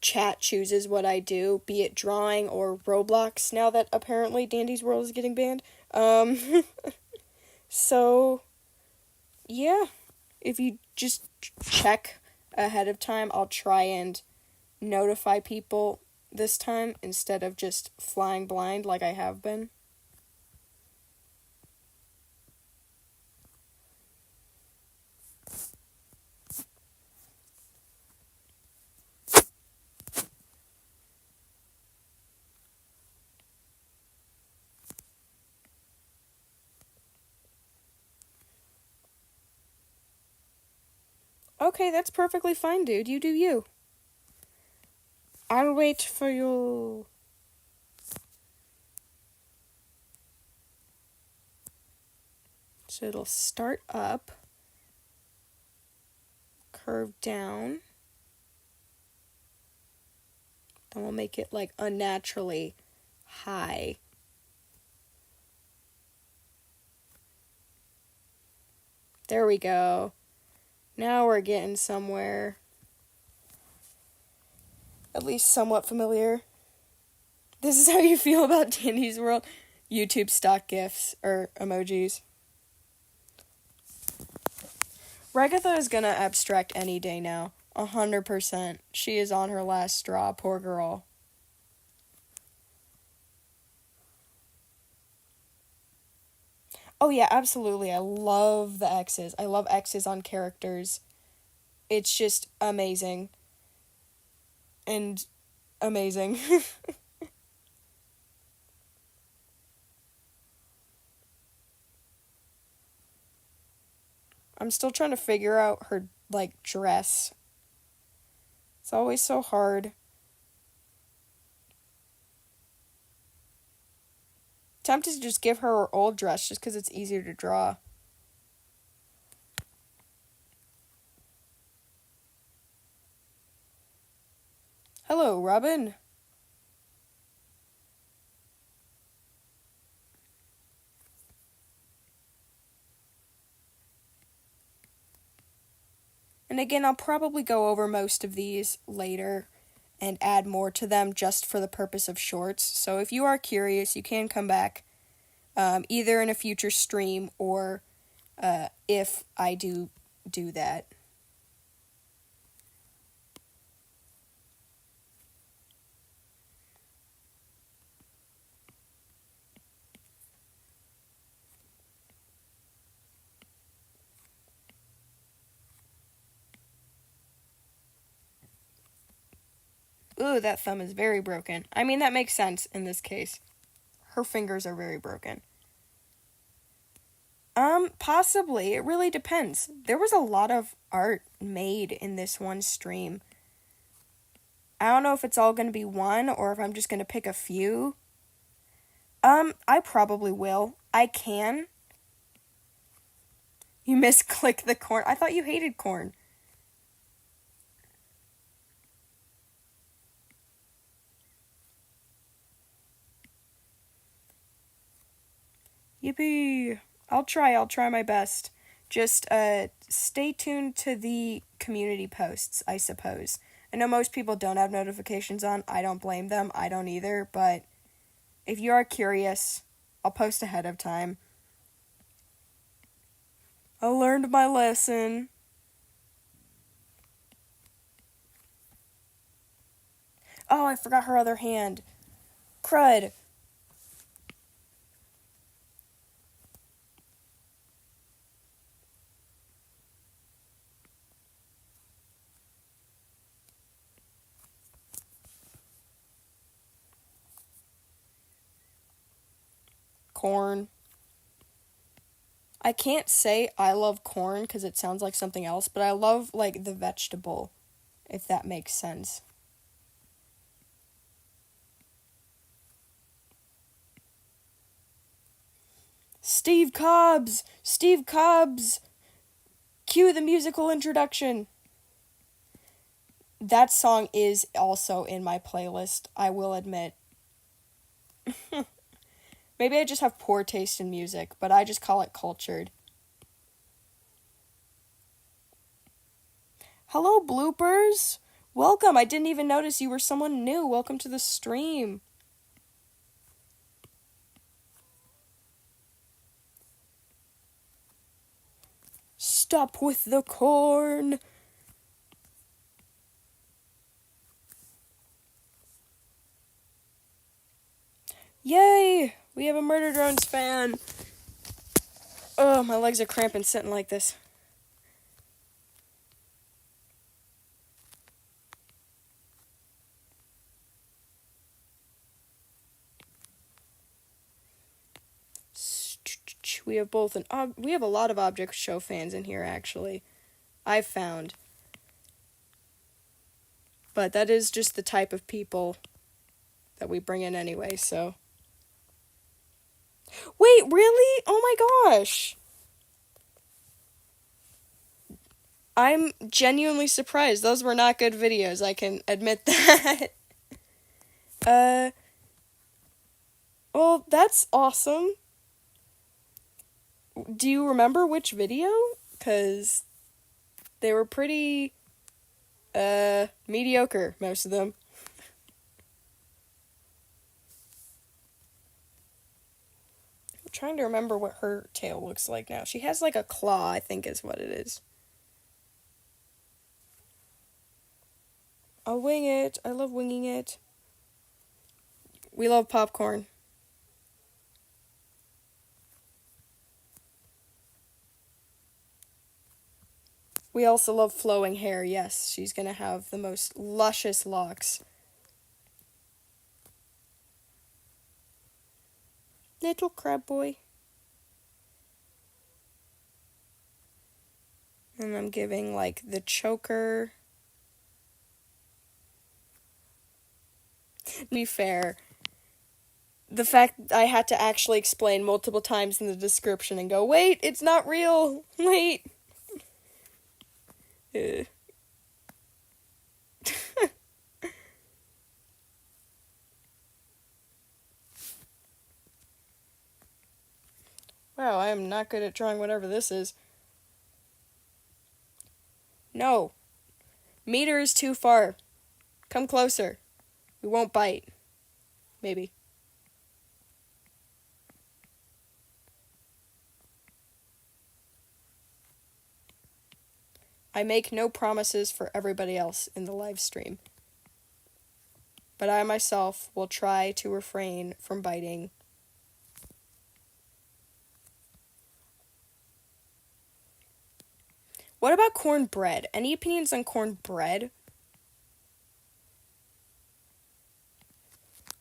chat chooses what I do, be it drawing or Roblox, now that apparently Dandy's World is getting banned. So, yeah. If you just check ahead of time, I'll try and notify people this time instead of just flying blind like I have been. Okay, that's perfectly fine, dude. You do you. I'll wait for you. So it'll start up, curve down, then we'll make it like unnaturally high. There we go. Now we're getting somewhere. At least somewhat familiar. This is how you feel about Dandy's World. YouTube stock GIFs or emojis. Regatha is gonna abstract any day now. 100%. She is on her last straw, poor girl. Oh yeah, absolutely. I love the X's. I love X's on characters. It's just amazing. And amazing. I'm still trying to figure out her, like, dress. It's always so hard. Tempted to just give her her old dress just because it's easier to draw. Hello, Robin. And again, I'll probably go over most of these later and add more to them just for the purpose of shorts. So if you are curious, you can come back either in a future stream or if I do that. Ooh, that thumb is very broken. I mean, that makes sense in this case. Her fingers are very broken. Possibly. It really depends. There was a lot of art made in this one stream. I don't know if it's all going to be one or if I'm just going to pick a few. I probably will. I can. You misclick the corn. I thought you hated corn. Yippee! I'll try my best. Just stay tuned to the community posts, I suppose. I know most people don't have notifications on. I don't blame them. I don't either. But if you are curious, I'll post ahead of time. I learned my lesson. Oh, I forgot her other hand. Crud. Corn. I can't say I love corn because it sounds like something else, but I love, like, the vegetable, if that makes sense. Steve Cobbs! Steve Cobbs! Cue the musical introduction! That song is also in my playlist, I will admit. Maybe I just have poor taste in music, but I just call it cultured. Hello, bloopers! Welcome! I didn't even notice you were someone new. Welcome to the stream. Stop with the corn! Yay! We have a Murder Drones fan! Oh, my legs are cramping sitting like this. We have we have a lot of Object Show fans in here, actually. I've found. But that is just the type of people that we bring in anyway, so. Wait, really? Oh my gosh! I'm genuinely surprised. Those were not good videos, I can admit that. Well, that's awesome. Do you remember which video? 'Cause they were pretty, mediocre, most of them. I'm trying to remember what her tail looks like now. She has, like, a claw, I think is what it is. I'll wing it. I love winging it. We love popcorn. We also love flowing hair. Yes, she's gonna have the most luscious locks. Little crab boy. And I'm giving, like, the choker. To be fair, the fact I had to actually explain multiple times in the description and go, wait, it's not real. Wait. Wow, I am not good at drawing whatever this is. No. Meter is too far. Come closer. We won't bite. Maybe. I make no promises for everybody else in the live stream. But I myself will try to refrain from biting. What about cornbread? Any opinions on cornbread?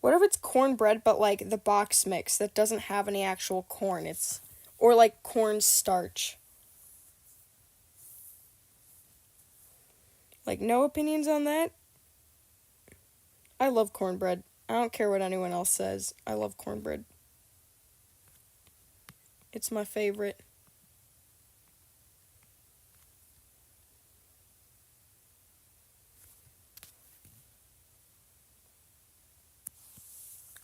What if it's cornbread but like the box mix that doesn't have any actual corn? Or like cornstarch. Like, no opinions on that? I love cornbread. I don't care what anyone else says. I love cornbread. It's my favorite.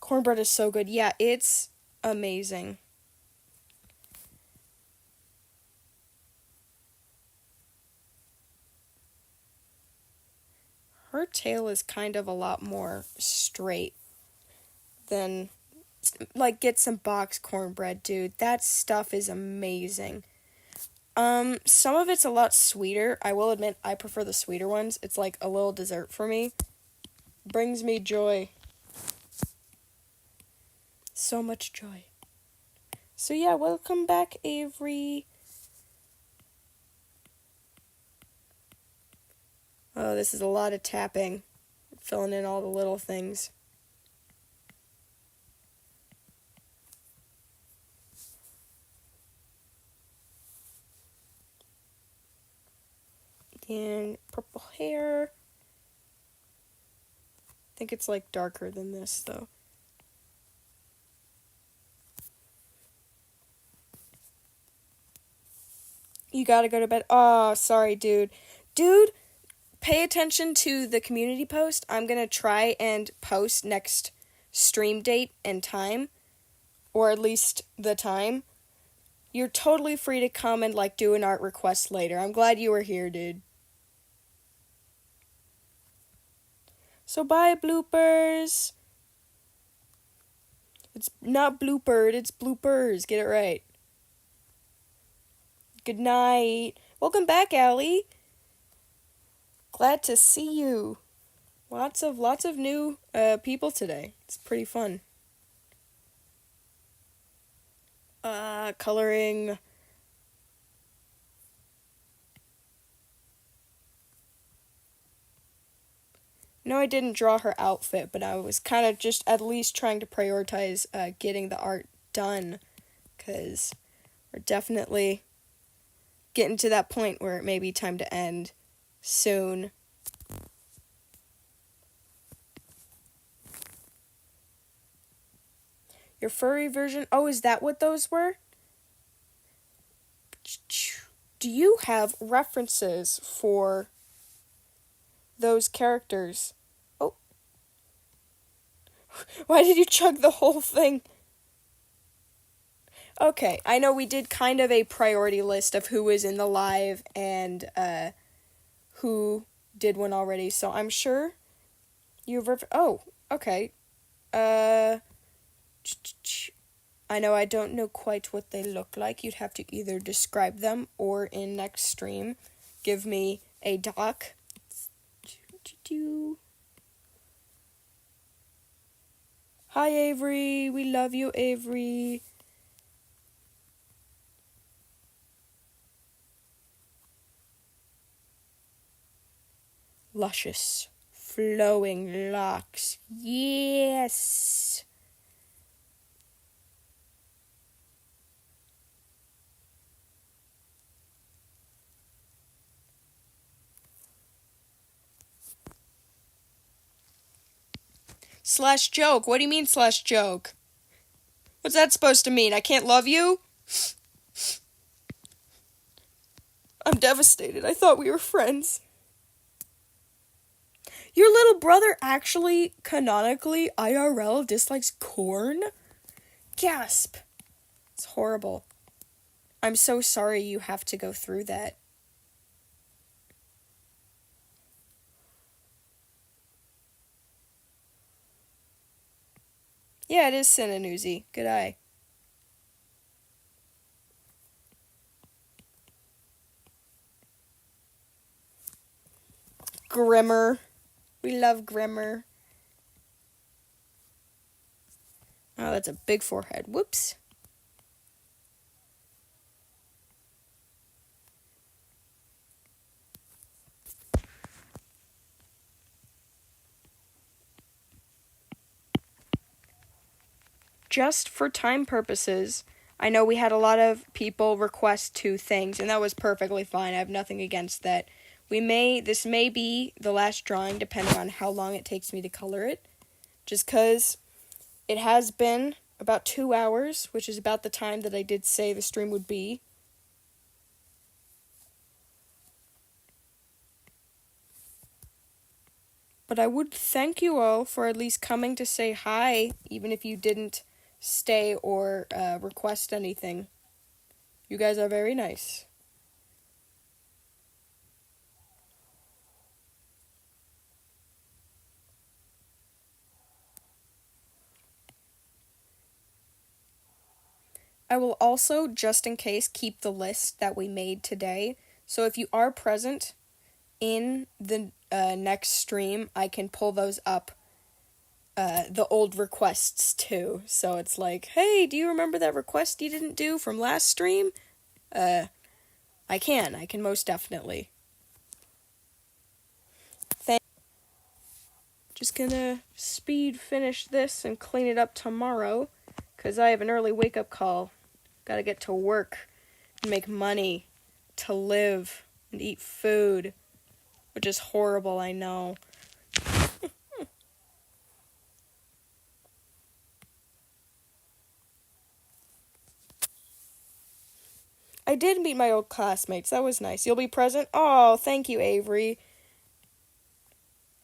Cornbread is so good. Yeah, it's amazing. Her tail is kind of a lot more straight than, like, get some box cornbread, dude. That stuff is amazing. Some of it's a lot sweeter. I will admit, I prefer the sweeter ones. It's like a little dessert for me. Brings me joy. So much joy. So yeah, welcome back, Avery. Oh, this is a lot of tapping. Filling in all the little things. And purple hair. I think it's like darker than this though. You gotta go to bed. Oh, sorry, dude. Dude, pay attention to the community post. I'm gonna try and post next stream date and time. Or at least the time. You're totally free to come and like do an art request later. I'm glad you were here, dude. So bye, bloopers. It's not bloopered, it's bloopers. Get it right. Good night. Welcome back, Allie. Glad to see you. Lots of new people today. It's pretty fun. Coloring. No, I didn't draw her outfit, but I was kind of just at least trying to prioritize getting the art done, because we're definitely getting to that point where it may be time to end soon. Your furry version? Oh, is that what those were? Do you have references for those characters? Oh. Why did you chug the whole thing? Okay, I know we did kind of a priority list of who was in the live and who did one already, so I'm sure you've oh, okay. I know I don't know quite what they look like. You'd have to either describe them or in next stream give me a doc. Hi, Avery. We love you, Avery. Luscious, flowing locks. Yes. Slash joke. What do you mean slash joke? What's that supposed to mean? I can't love you? I'm devastated. I thought we were friends. Your little brother actually, canonically, IRL dislikes corn? Gasp. It's horrible. I'm so sorry you have to go through that. Yeah, it is Sinanoozy. Good eye. Grimmer. We love Grimmer. Oh, that's a big forehead. Whoops. Just for time purposes, I know we had a lot of people request 2 things, and that was perfectly fine. I have nothing against that. This may be the last drawing, depending on how long it takes me to color it. Just because it has been about 2 hours, which is about the time that I did say the stream would be. But I would thank you all for at least coming to say hi, even if you didn't stay or request anything. You guys are very nice. I will also, just in case, keep the list that we made today. So if you are present in the next stream, I can pull those up, the old requests too. So it's like, hey, do you remember that request you didn't do from last stream? I can most definitely. Just gonna speed finish this and clean it up tomorrow, because I have an early wake-up call. Gotta get to work, make money, to live, and eat food, which is horrible, I know. I did meet my old classmates. That was nice. You'll be present? Oh, thank you, Avery.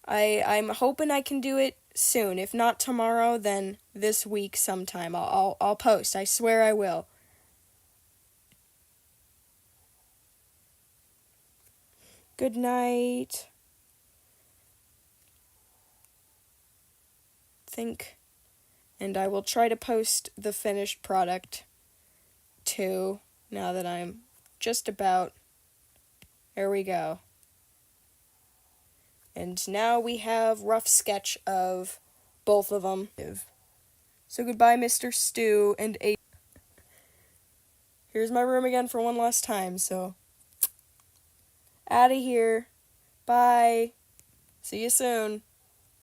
I'm hoping I can do it soon. If not tomorrow, then this week sometime. I'll post. I swear I will. Good night. And I will try to post the finished product too, now that I'm just about. There we go. And now we have rough sketch of both of them. So goodbye, Mr. Stew and A. Here's my room again for one last time, so. Out of here. Bye. See you soon.